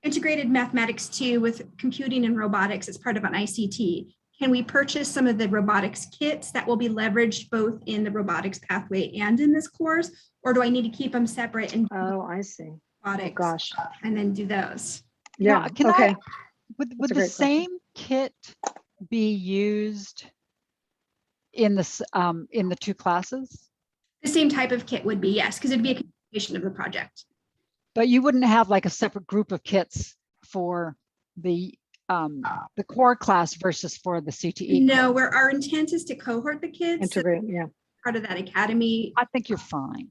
integrated mathematics 2 with computing and robotics as part of an ICT, can we purchase some of the robotics kits that will be leveraged both in the robotics pathway and in this course? Or do I need to keep them separate and Oh, I see. robotics Oh, gosh. and then do those? Yeah, Can okay. would a the great question. same kit be used in the two classes? The same type of kit would be, yes, because it'd be a continuation of the project. But you wouldn't have like a separate group of kits for the core class versus for the CTE. No, where our intent is to cohort the kids, so Integrate, yeah. part of that academy. I think you're fine.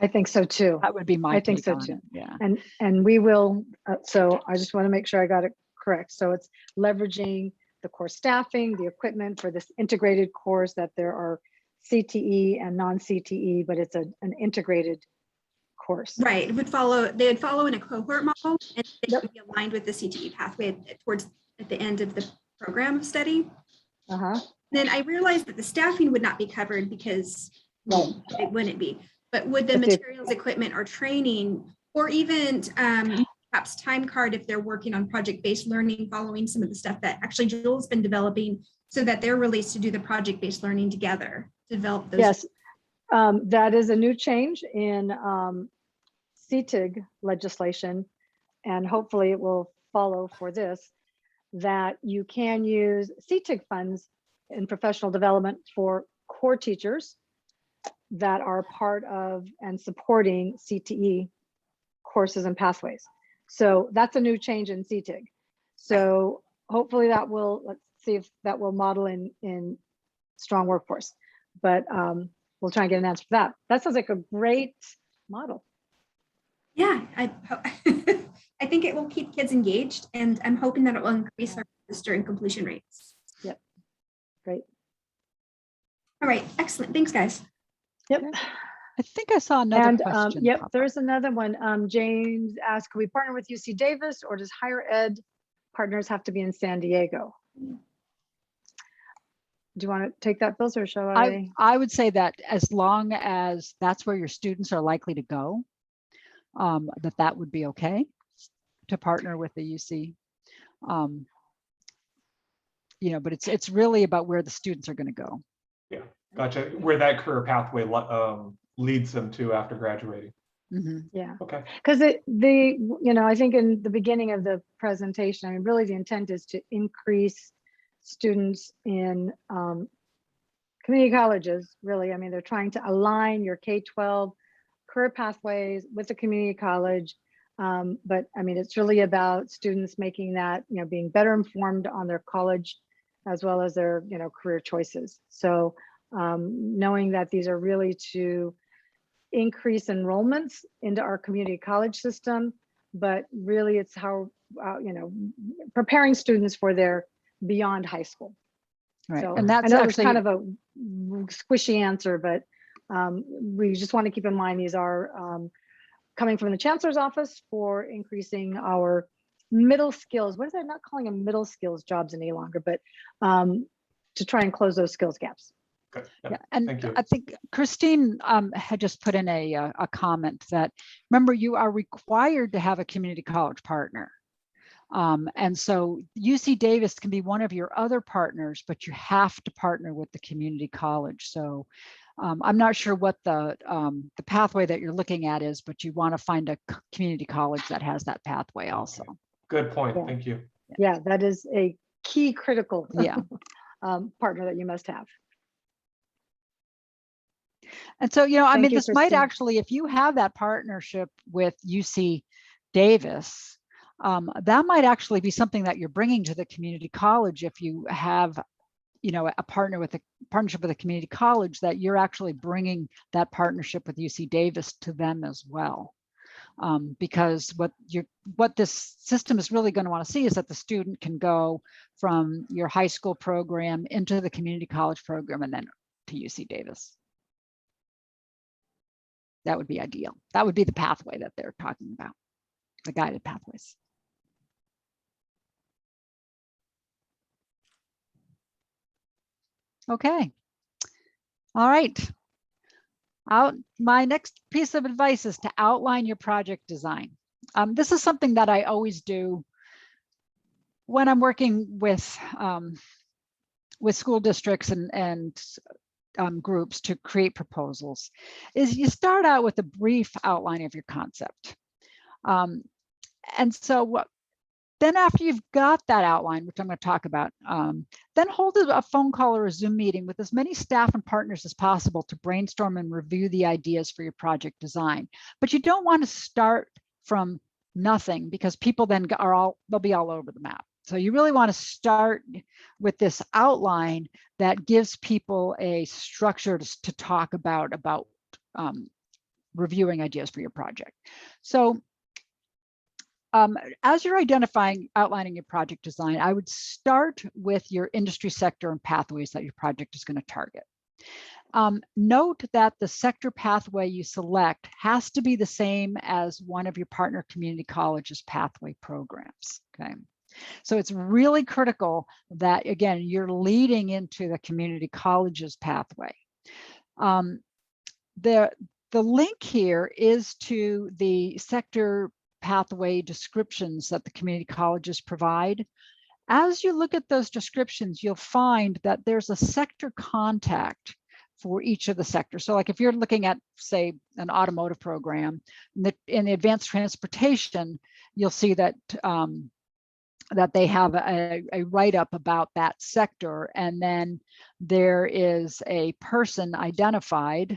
I think so too. That would be my I think take so on too. it. Yeah. And we will, so I just want to make sure I got it correct. So it's leveraging the course staffing, the equipment for this integrated course that there are CTE and non-CTE, but it's an integrated course. Right, they would follow in a cohort model and they Yep. would be aligned with the CTE pathway at the end of the program study. Uh-huh. Then I realized that the staffing would not be covered because it wouldn't be. But would the But the- materials, equipment, or training, or even perhaps time card if they're working on project-based learning, following some of the stuff that actually Jules been developing, so that they're released to do the project-based learning together, develop those. Yes, that is a new change in CTIG legislation, and hopefully it will follow for this, that you can use CTIG funds in professional development for core teachers that are part of and supporting CTE courses and pathways. So that's a new change in CTIG. So hopefully that will, let's see if that will model in strong workforce. But we'll try and get an answer for that. That sounds like a great model. Yeah, I think it will keep kids engaged, and I'm hoping that it will increase our register and completion rates. Yep, great. All right, excellent. Thanks, guys. Yep. I think I saw another And question. yep, pop up. there's another one. James asked, can we partner with UC Davis, or does higher ed partners have to be in San Diego? Do you want to take that, Bill, or shall I? I would say that as long as that's where your students are likely to go, that would be okay to partner with the UC. But it's really about where the students are going to go. Yeah, gotcha. Where that career pathway leads them to after graduating. Mm-hmm. Yeah, Okay. because I think in the beginning of the presentation, I mean, really the intent is to increase students in community colleges, really. I mean, they're trying to align your K-12 career pathways with the community college. But I mean, it's really about students making that, being better informed on their college as well as their, career choices. So knowing that these are really to increase enrollments into our community college system, but really it's how, preparing students for their beyond high school. Right. So And I that's know it was actually kind of a squishy answer, but we just want to keep in mind these are coming from the chancellor's office for increasing our middle skills. What is that? Not calling them middle skills jobs any longer, but to try and close those skills gaps. Good. Yeah, and Thank you. I think Christine had just put in a comment that, remember, you are required to have a community college partner. And so UC Davis can be one of your other partners, but you have to partner with the community college. So I'm not sure what the pathway that you're looking at is, but you want to find a community college that has that pathway also. Okay. Good point. Yeah. Thank you. Yeah, that is a key critical Yeah. partner that you must have. And so, I Thank mean, you, this might Christine. actually, if you have that partnership with UC Davis, that might actually be something that you're bringing to the community college. If you have, a partnership with a community college, that you're actually bringing that partnership with UC Davis to them as well. Because what this system is really going to want to see is that the student can go from your high school program into the community college program and then to UC Davis. That would be ideal. That would be the pathway that they're talking about, the guided pathways. Okay. All right. My next piece of advice is to outline your project design. This is something that I always do when I'm working with school districts and groups to create proposals, is you start out with a brief outline of your concept. And so then after you've got that outline, which I'm going to talk about, then hold a phone call or a Zoom meeting with as many staff and partners as possible to brainstorm and review the ideas for your project design. But you don't want to start from nothing, because people then they'll be all over the map. So you really want to start with this outline that gives people a structure to talk about reviewing ideas for your project. So as you're outlining your project design, I would start with your industry sector and pathways that your project is going to target. Note that the sector pathway you select has to be the same as one of your partner community college's pathway programs. Okay. So it's really critical that, again, you're leading into the community college's pathway. The link here is to the sector pathway descriptions that the community colleges provide. As you look at those descriptions, you'll find that there's a sector contact for each of the sectors. So like if you're looking at, say, an automotive program, in the advanced transportation, you'll see that that they have a write-up about that sector, and then there is a person identified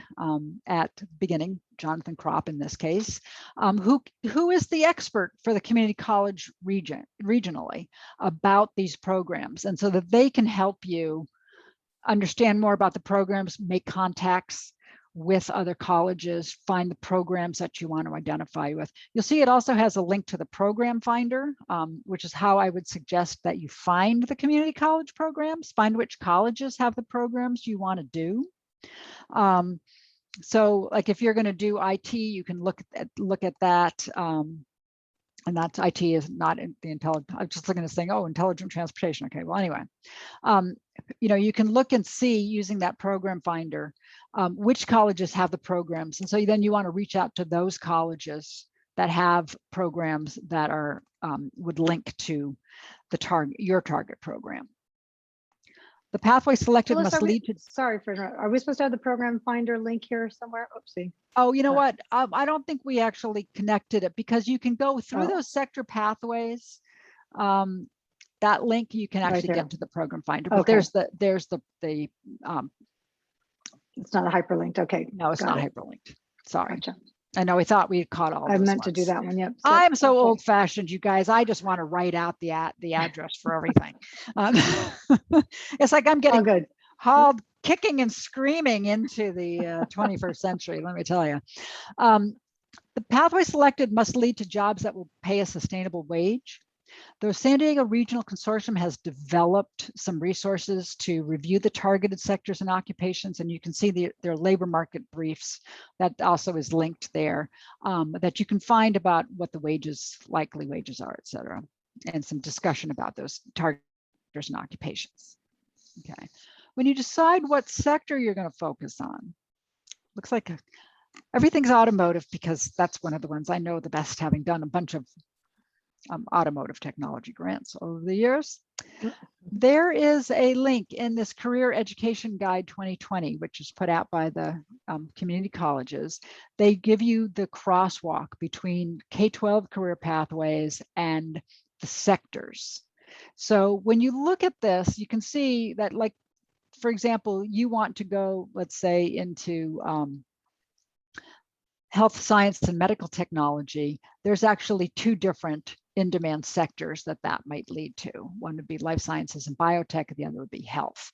at the beginning, Jonathan Kropp in this case, who is the expert for the community college regionally about these programs, and so that they can help you understand more about the programs, make contacts with other colleges, find the programs that you want to identify with. You'll see it also has a link to the program finder, which is how I would suggest that you find the community college programs, find which colleges have the programs you want to do. So like if you're going to do IT, you can look at that. And that's IT is not in the intelligent. I'm just looking at this thing, oh, intelligent transportation. Okay, well, anyway, you can look and see using that program finder which colleges have the programs. And so then you want to reach out to those colleges that have programs that are would link to your target program. The pathway selected Phyllis, must lead to. Sorry for interrupting. Are we supposed to have the program finder link here somewhere? Oopsie. Oh, you know what? I don't think we actually connected it, because you can go through those sector pathways. That link you can actually get to the program finder, but there's the it's not a hyperlinked. Okay. No, it's not hyperlinked. Sorry. Gotcha. I know we thought we had caught all. I meant to do that one. Yep. So, I'm so old fashioned, you guys. I just want to write out the address for everything. It's like I'm getting good. hauled kicking and screaming into the 21st century, let me tell you. The pathway selected must lead to jobs that will pay a sustainable wage. The San Diego Regional Consortium has developed some resources to review the targeted sectors and occupations, and you can see their labor market briefs that also is linked there, that you can find about what the wages, likely wages are, et cetera, and some discussion about those target sectors and occupations. Okay, when you decide what sector you're going to focus on, looks like everything's automotive because that's one of the ones I know the best, having done a bunch of automotive technology grants over the years. There is a link in this Career Education Guide 2020, which is put out by the community colleges. They give you the crosswalk between K-12 career pathways and the sectors. So when you look at this, you can see that, like, for example, you want to go, let's say, into health science and medical technology. There's actually two different in-demand sectors that might lead to. One would be life sciences and biotech, and the other would be health.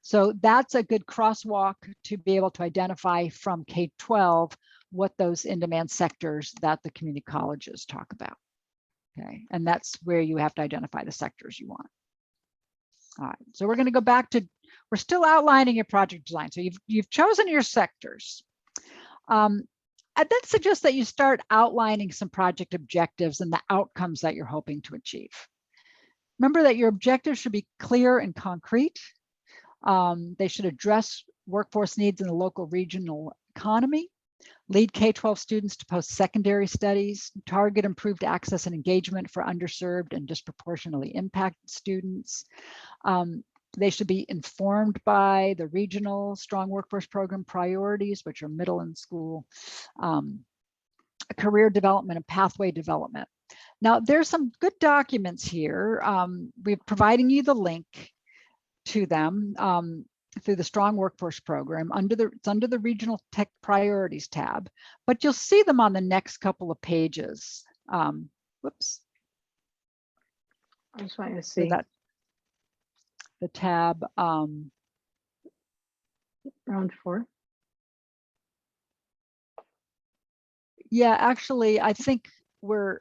So that's a good crosswalk to be able to identify from K-12 what those in-demand sectors that the community colleges talk about. Okay, and that's where you have to identify the sectors you want. All right, so we're going to go back to, we're still outlining your project design. So you've chosen your sectors. I'd then suggest that you start outlining some project objectives and the outcomes that you're hoping to achieve. Remember that your objectives should be clear and concrete. They should address workforce needs in the local regional economy, lead K-12 students to post-secondary studies, target improved access and engagement for underserved and disproportionately impacted students. They should be informed by the regional strong workforce program priorities, which are middle and school, career development and pathway development. Now, there's some good documents here. We're providing you the link to them through the strong workforce program. It's under the regional tech priorities tab, but you'll see them on the next couple of pages. Whoops. I just want to see that. The tab round 4. Yeah, actually, I think I'm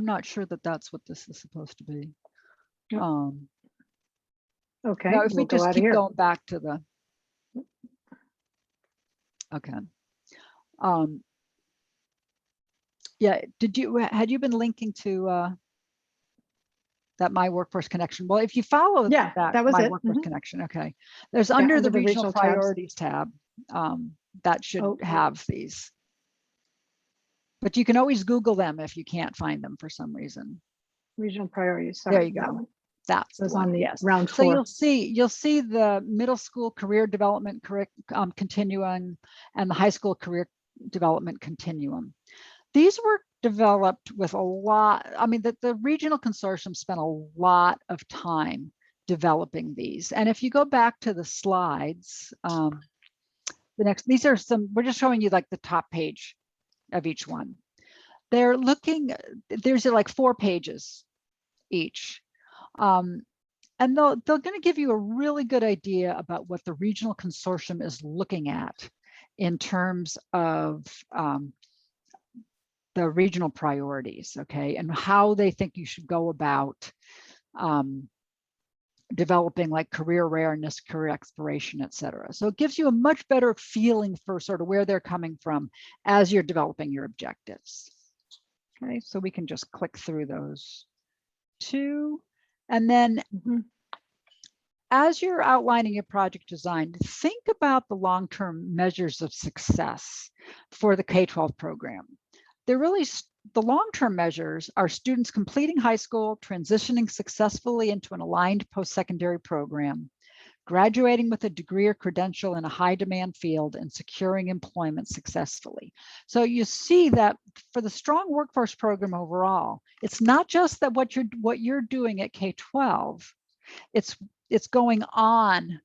not sure that that's what this is supposed to be. Yep. Okay, now if we'll we just go keep here. going back to the, okay. Yeah, had you been linking to that My Workforce Connection? Well, if you follow that was My it. Workforce Connection, okay. There's under the regional priorities tab, that should have these. But you can always Google them if you can't find them for some reason. Regional priorities. Sorry, there you go. That's the one, on the yes. round 4. So you'll see the middle school career development continuum and the high school career development continuum. These were developed with a lot, I mean, the regional consortium spent a lot of time developing these. And if you go back to the slides, these are some, we're just showing you like the top page of each one. They're looking, there's like 4 pages each. And they're going to give you a really good idea about what the regional consortium is looking at in terms of the regional priorities, okay, and how they think you should go about developing like career awareness, career exploration, et cetera. So it gives you a much better feeling for sort of where they're coming from as you're developing your objectives. Okay, so we can just click through those 2. And then as you're outlining your project design, think about the long-term measures of success for the K-12 program. They're really, the long-term measures are students completing high school, transitioning successfully into an aligned post-secondary program, graduating with a degree or credential in a high-demand field, and securing employment successfully. So you see that for the strong workforce program overall, it's not just that what you're doing at K-12, it's going on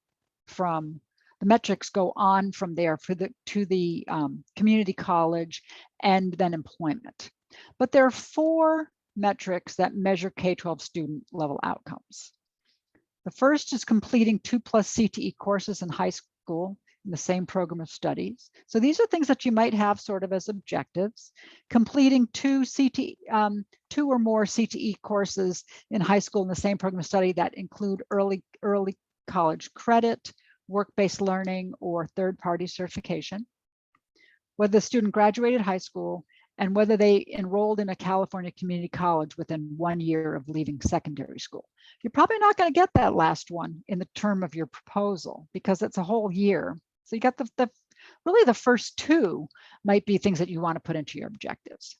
from, the metrics go on from there to the community college and then employment. But there are 4 metrics that measure K-12 student level outcomes. The first is completing 2+ CTE courses in high school in the same program of studies. So these are things that you might have sort of as objectives. Completing 2 or more CTE courses in high school in the same program of study that include early college credit, work-based learning, or third-party certification. Whether the student graduated high school and whether they enrolled in a California community college within 1 year of leaving secondary school. You're probably not going to get that last one in the term of your proposal because it's a whole year. So you got really the first 2 might be things that you want to put into your objectives.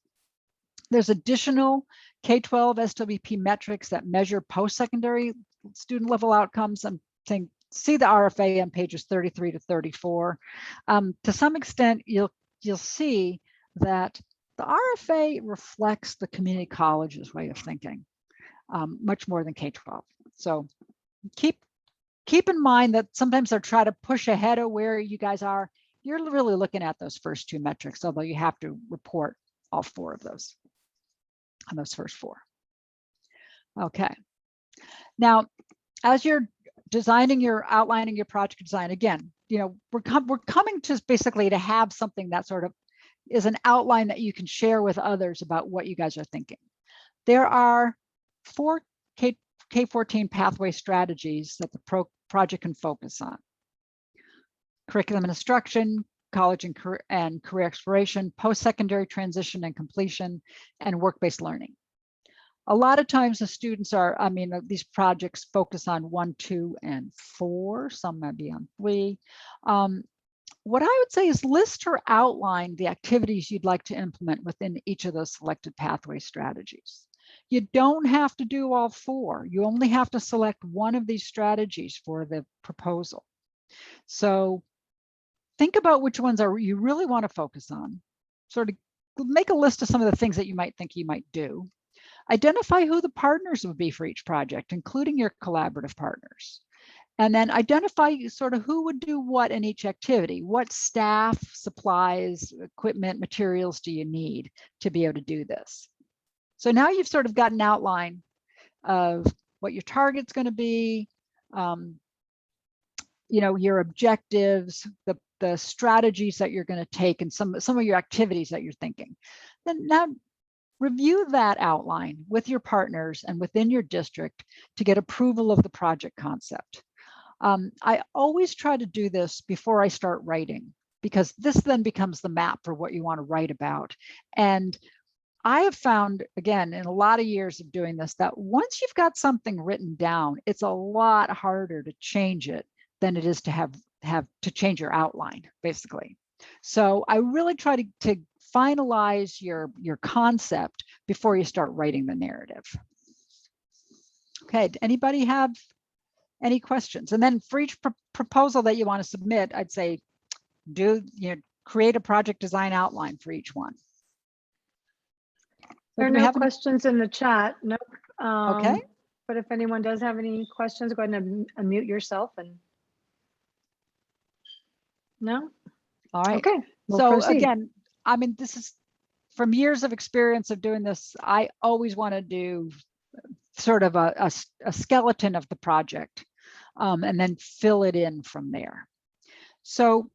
There's additional K12 SWP metrics that measure post-secondary student level outcomes. I'm saying, see the RFA on pages 33 to 34. To some extent, you'll see that the RFA reflects the community college's way of thinking much more than K12. So keep in mind that sometimes they'll try to push ahead of where you guys are. You're really looking at those first 2 metrics, although you have to report all 4 of those on those first 4. Okay. Now, as you're outlining your project design, again, we're coming to basically to have something that sort of is an outline that you can share with others about what you guys are thinking. There are 4 K14 pathway strategies that the project can focus on. Curriculum and instruction, college and career exploration, post-secondary transition and completion, and work-based learning. A lot of times the students these projects focus on 1, 2, and 4, some might be on 3. What I would say is list or outline the activities you'd like to implement within each of those selected pathway strategies. You don't have to do all 4. You only have to select one of these strategies for the proposal. So think about which ones you really want to focus on. Sort of make a list of some of the things that you might think you might do. Identify who the partners would be for each project, including your collaborative partners. And then identify sort of who would do what in each activity. What staff, supplies, equipment, materials do you need to be able to do this? So now you've sort of got an outline of what your target's going to be, your objectives, the strategies that you're going to take, and some of your activities that you're thinking. Then now review that outline with your partners and within your district to get approval of the project concept. I always try to do this before I start writing, because this then becomes the map for what you want to write about. And I have found, again, in a lot of years of doing this, that once you've got something written down, it's a lot harder to change it than it is to have to change your outline, basically. So I really try to finalize your concept before you start writing the narrative. Okay, anybody have any questions? And then for each proposal that you want to submit, I'd say create a project design outline for each one. There are no questions in the chat. Nope. Okay. But if anyone does have any questions, go ahead and unmute yourself. And no. All right. Okay. So proceed. Again, this is from years of experience of doing this. I always want to do sort of a skeleton of the project, and then fill it in from there. So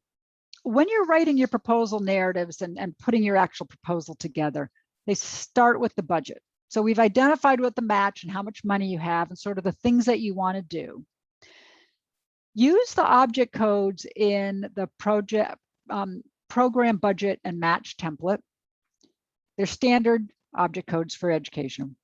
when you're writing your proposal narratives and putting your actual proposal together, they start with the budget. So we've identified what the match and how much money you have and sort of the things that you want to do. Use the object codes in the project program budget and match template. They're standard object codes for education.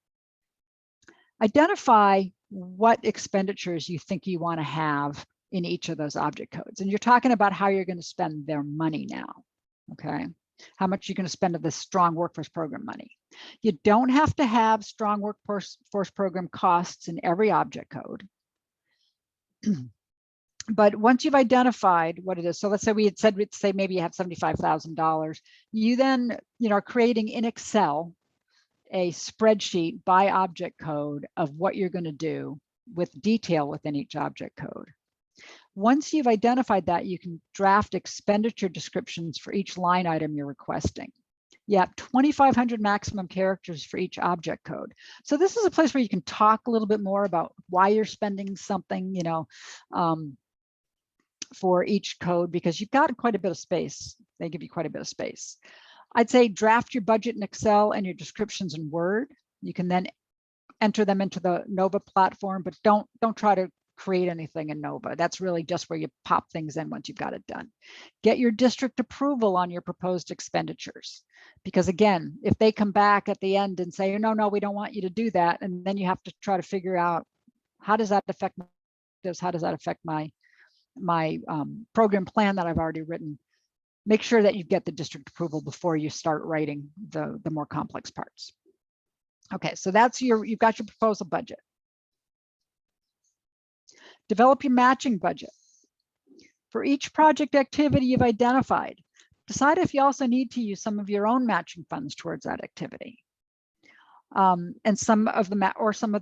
Identify what expenditures you think you want to have in each of those object codes. And you're talking about how you're going to spend their money now, okay? How much you're going to spend of this strong workforce program money. You don't have to have strong workforce program costs in every object code. But once you've identified what it is, so let's say we'd say maybe you have $75,000, you then are creating in Excel a spreadsheet by object code of what you're going to do with detail within each object code. Once you've identified that, you can draft expenditure descriptions for each line item you're requesting. Yep, 2,500 maximum characters for each object code. So this is a place where you can talk a little bit more about why you're spending something, you know, for each code, because you've got quite a bit of space. They give you quite a bit of space. I'd say draft your budget in Excel and your descriptions in Word. You can then enter them into the Nova platform, but don't try to create anything in Nova. That's really just where you pop things in once you've got it done. Get your district approval on your proposed expenditures. Because again, if they come back at the end and say, no, we don't want you to do that, and then you have to try to figure out, how does that affect this? How does that affect my program plan that I've already written? Make sure that you get the district approval before you start writing the more complex parts. Okay, so that's you've got your proposal budget. Develop your matching budget. For each project activity you've identified, decide if you also need to use some of your own matching funds towards that activity. And some of the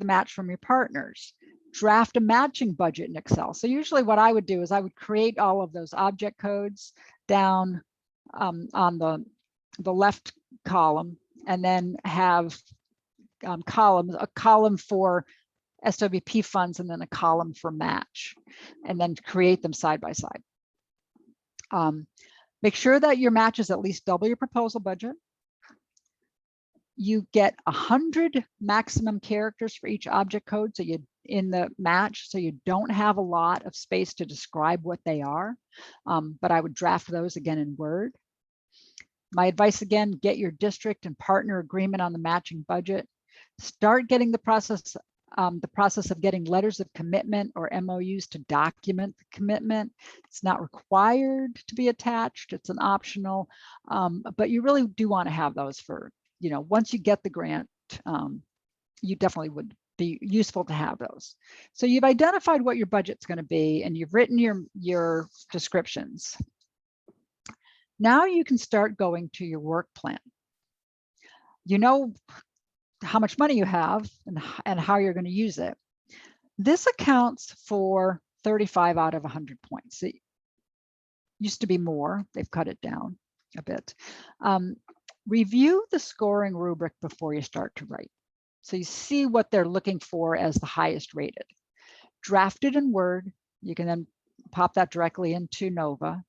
match from your partners. Draft a matching budget in Excel. So usually what I would do is I would create all of those object codes down on the left column, and then have columns, a column for SWP funds and then a column for match, and then create them side by side. Make sure that your match is at least double your proposal budget. You get 100 maximum characters for each object code, so you in the match, so you don't have a lot of space to describe what they are, but I would draft those again in Word. My advice again, get your district and partner agreement on the matching budget. Start getting the process of getting letters of commitment or MOUs to document the commitment. It's not required to be attached, it's an optional, but you really do want to have those for, you know, once you get the grant, you definitely would be useful to have those. So you've identified what your budget's going to be, and you've written your descriptions. Now you can start going to your work plan. You know how much money you have and how you're going to use it. This accounts for 35 out of 100 points. It used to be more. They've cut it down a bit. Review the scoring rubric before you start to write, so you see what they're looking for as the highest rated. Draft it in Word. You can then pop that directly into Nova.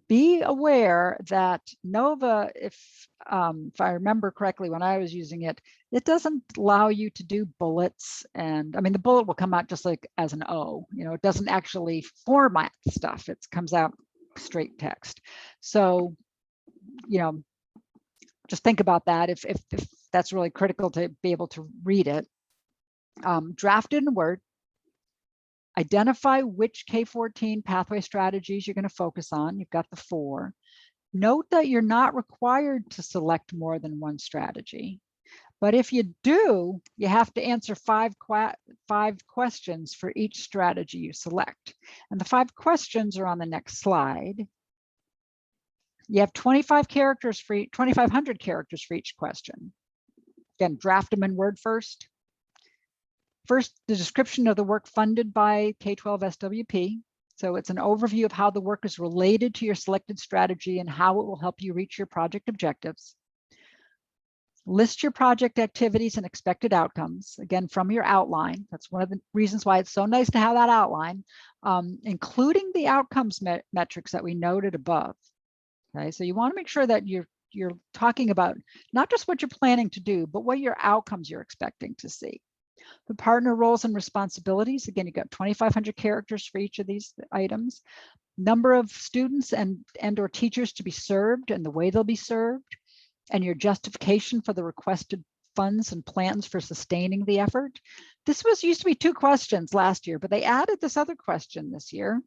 Be aware that Nova, if I remember correctly, when I was using it, it doesn't allow you to do bullets. And I mean, the bullet will come out just like as an O, you know, it doesn't actually format stuff. It comes out straight text. So, you know, just think about that if that's really critical to be able to read it. Draft it in Word. Identify which K14 pathway strategies you're going to focus on. You've got the 4. Note that you're not required to select more than one strategy. But if you do, you have to answer 5 questions for each strategy you select. And the 5 questions are on the next slide. You have 2,500 characters for each question. Again, draft them in Word first. First, the description of the work funded by K12SWP. So it's an overview of how the work is related to your selected strategy and how it will help you reach your project objectives. List your project activities and expected outcomes, again, from your outline. That's one of the reasons why it's so nice to have that outline, including the outcomes metrics that we noted above. Okay, so you want to make sure that you're talking about not just what you're planning to do, but what your outcomes you're expecting to see. The partner roles and responsibilities, again, you've got 2,500 characters for each of these items. Number of students and or teachers to be served and the way they'll be served, and your justification for the requested funds and plans for sustaining the effort. This used to be 2 questions last year, but they added this other question this year.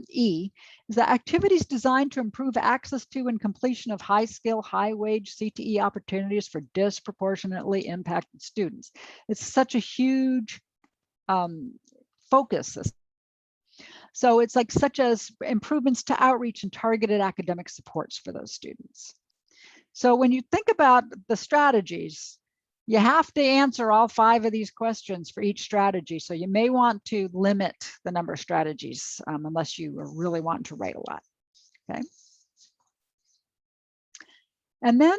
E is that activities designed to improve access to and completion of high-skill, high-wage CTE opportunities for disproportionately impacted students. It's such a huge focus. So it's like such as improvements to outreach and targeted academic supports for those students. So when you think about the strategies, you have to answer all 5 of these questions for each strategy. So you may want to limit the number of strategies unless you are really wanting to write a lot, okay? And then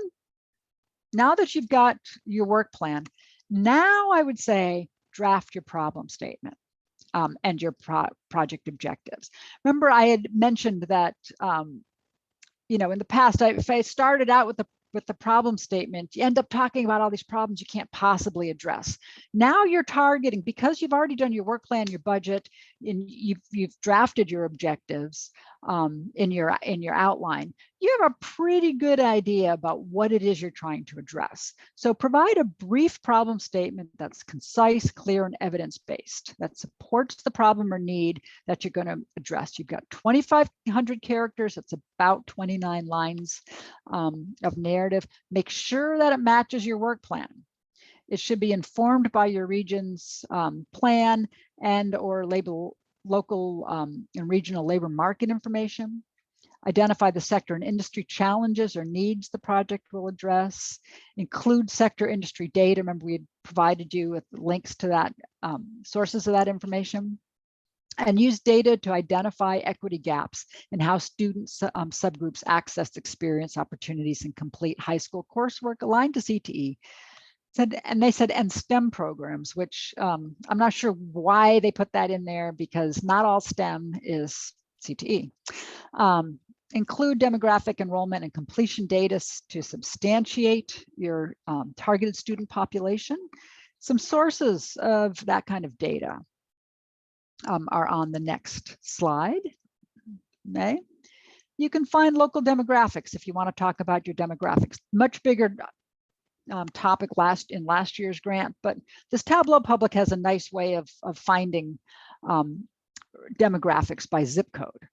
now that you've got your work plan, now I would say draft your problem statement and your project objectives. Remember, I had mentioned that, you know, in the past, if I started out with the problem statement, you end up talking about all these problems you can't possibly address. Now you're targeting, because you've already done your work plan, your budget, and you've drafted your objectives in your outline. You have a pretty good idea about what it is you're trying to address. So provide a brief problem statement that's concise, clear, and evidence-based, that supports the problem or need that you're going to address. You've got 2,500 characters. That's about 29 lines of narrative. Make sure that it matches your work plan. It should be informed by your region's plan and or local and regional labor market information. Identify the sector and industry challenges or needs the project will address. Include sector industry data. Remember, we had provided you with links to that, sources of that information. And use data to identify equity gaps in how students subgroups access experience, opportunities, and complete high school coursework aligned to CTE. And they said, and STEM programs, which I'm not sure why they put that in there, because not all STEM is CTE. Include demographic enrollment and completion data to substantiate your targeted student population. Some sources of that kind of data are on the next slide. Okay. You can find local demographics if you want to talk about your demographics. Much bigger topic in last year's grant, but this Tableau Public has a nice way of finding demographics by zip code.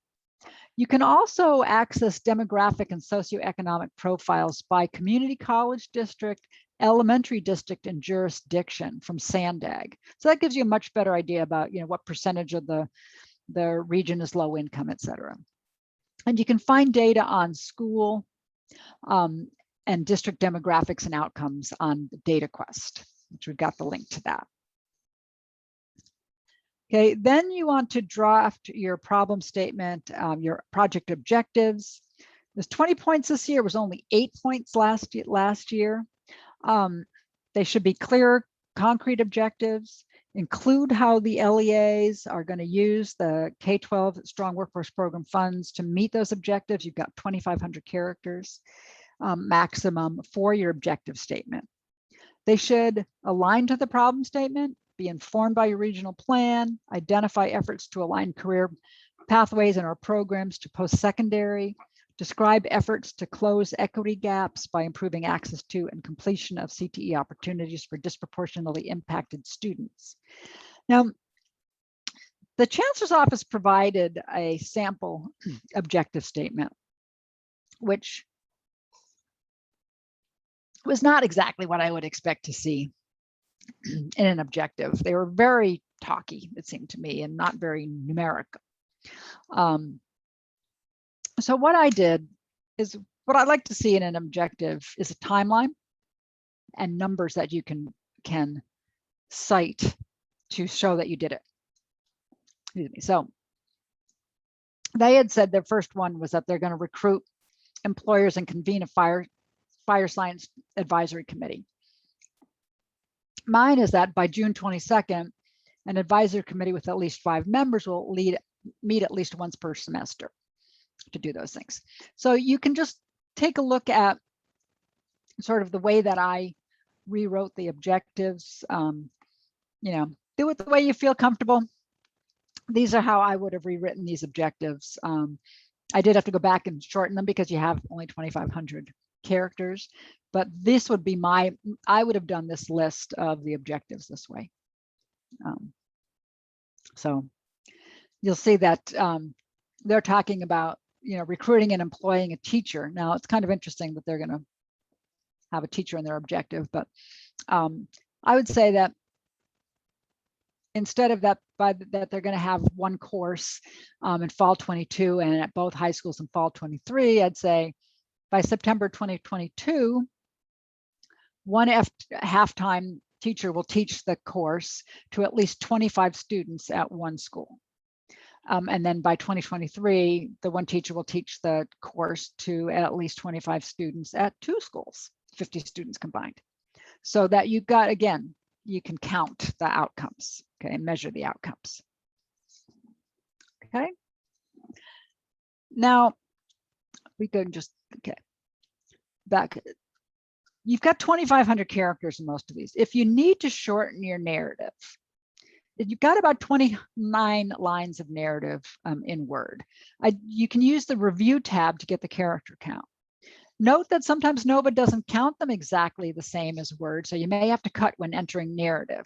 You can also access demographic and socioeconomic profiles by community college district, elementary district, and jurisdiction from SANDAG. So that gives you a much better idea about, you know, what percentage of the region is low income, et cetera. And you can find data on school and district demographics and outcomes on DataQuest, which we've got the link to that. Okay, then you want to draft your problem statement, your project objectives. There's 20 points this year. It was only 8 points last year. They should be clear, concrete objectives. Include how the LEAs are going to use the K12 Strong Workforce Program funds to meet those objectives. You've got 2,500 characters maximum for your objective statement. They should align to the problem statement, be informed by your regional plan, identify efforts to align career pathways in our programs to post-secondary, describe efforts to close equity gaps by improving access to and completion of CTE opportunities for disproportionately impacted students. Now, the Chancellor's Office provided a sample objective statement, which was not exactly what I would expect to see in an objective. They were very talky, it seemed to me, and not very numeric. So what I did is, what I like to see in an objective is a timeline and numbers that you can cite to show that you did it. Excuse me. So they had said their first one was that they're going to recruit employers and convene a fire science advisory committee. Mine is that by June 22nd, an advisory committee with at least 5 members will meet at least once per semester to do those things. So you can just take a look at sort of the way that I rewrote the objectives. You know, do it the way you feel comfortable. These are how I would have rewritten these objectives. I did have to go back and shorten them because you have only 2,500 characters, but this would be I would have done this list of the objectives this way. So you'll see that they're talking about, you know, recruiting and employing a teacher. Now it's kind of interesting that they're going to have a teacher in their objective, but I would say that instead of that, that they're going to have one course in fall 22 and at both high schools in fall 23, I'd say by September 2022, one half-time teacher will teach the course to at least 25 students at one school. And then by 2023, the one teacher will teach the course to at least 25 students at 2 schools, 50 students combined. So that you've got, again, you can count the outcomes, okay, and measure the outcomes. Okay. Now, we could just, okay, back. You've got 2,500 characters in most of these. If you need to shorten your narrative, you've got about 29 lines of narrative in Word. You can use the review tab to get the character count. Note that sometimes Nova doesn't count them exactly the same as Word, so you may have to cut when entering narrative.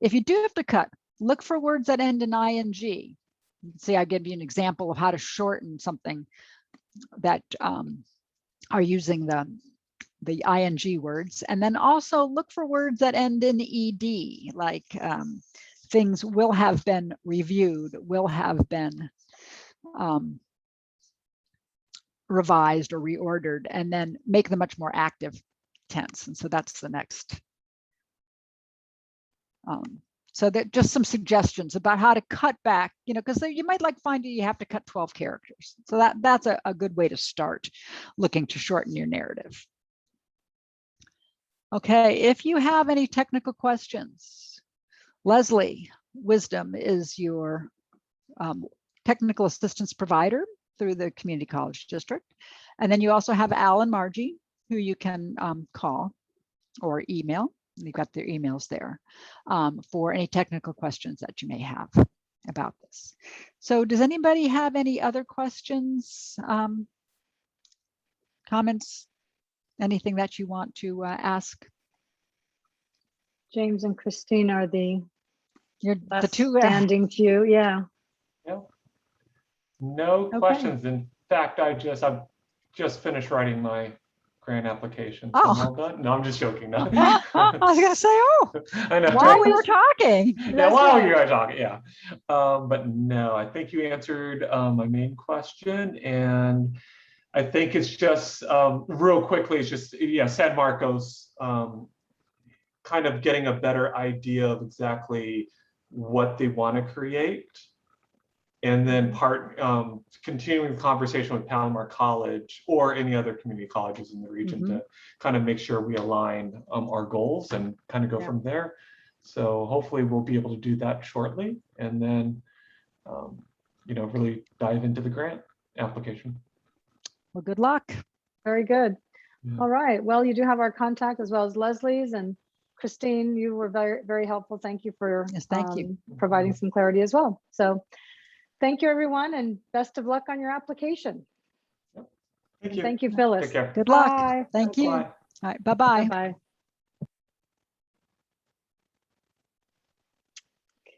If you do have to cut, look for words that end in ing. You can see I give you an example of how to shorten something that are using the ing words, and then also look for words that end in ed, like things will have been reviewed, will have been revised or reordered, and then make them much more active tense. And so that's the next. So that just some suggestions about how to cut back, you know, because you might find you have to cut 12 characters. So that's a good way to start looking to shorten your narrative. Okay, if you have any technical questions, Leslie Wisdom is your technical assistance provider through the Community College District. And then you also have Al and Margie, who you can call or email. You've got their emails there for any technical questions that you may have about this. So does anybody have any other questions, comments, anything that you want to ask? James and Christine are the two standing few. Yeah. No Okay. questions. In fact, I've just finished writing my grant application. So Oh. I'm all done. No, I'm just joking. No. I was going to say, oh, I know. while we were talking. Yeah, while you guys talking, yeah. But no, I think you answered my main question, and I think it's just real quickly. It's just San Marcos kind of getting a better idea of exactly what they want to create. And then continuing the conversation with Palomar College or any other community colleges in the region to kind of make sure we align our goals and kind of go from there. So hopefully we'll be able to do that shortly, and then really dive into the grant application. Well, good luck. Very good. Yeah. All right. Well, you do have our contact as well as Leslie's, and Christine, you were very, very helpful. Thank you for Yes, thank you. Providing some clarity as well. So thank you, everyone, and best of luck on your application. Thank you. Thank you, Phyllis. Take care. Good luck. Bye. Thank you. Bye. All right, bye-bye. Bye-bye.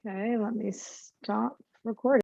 Okay, let me stop recording.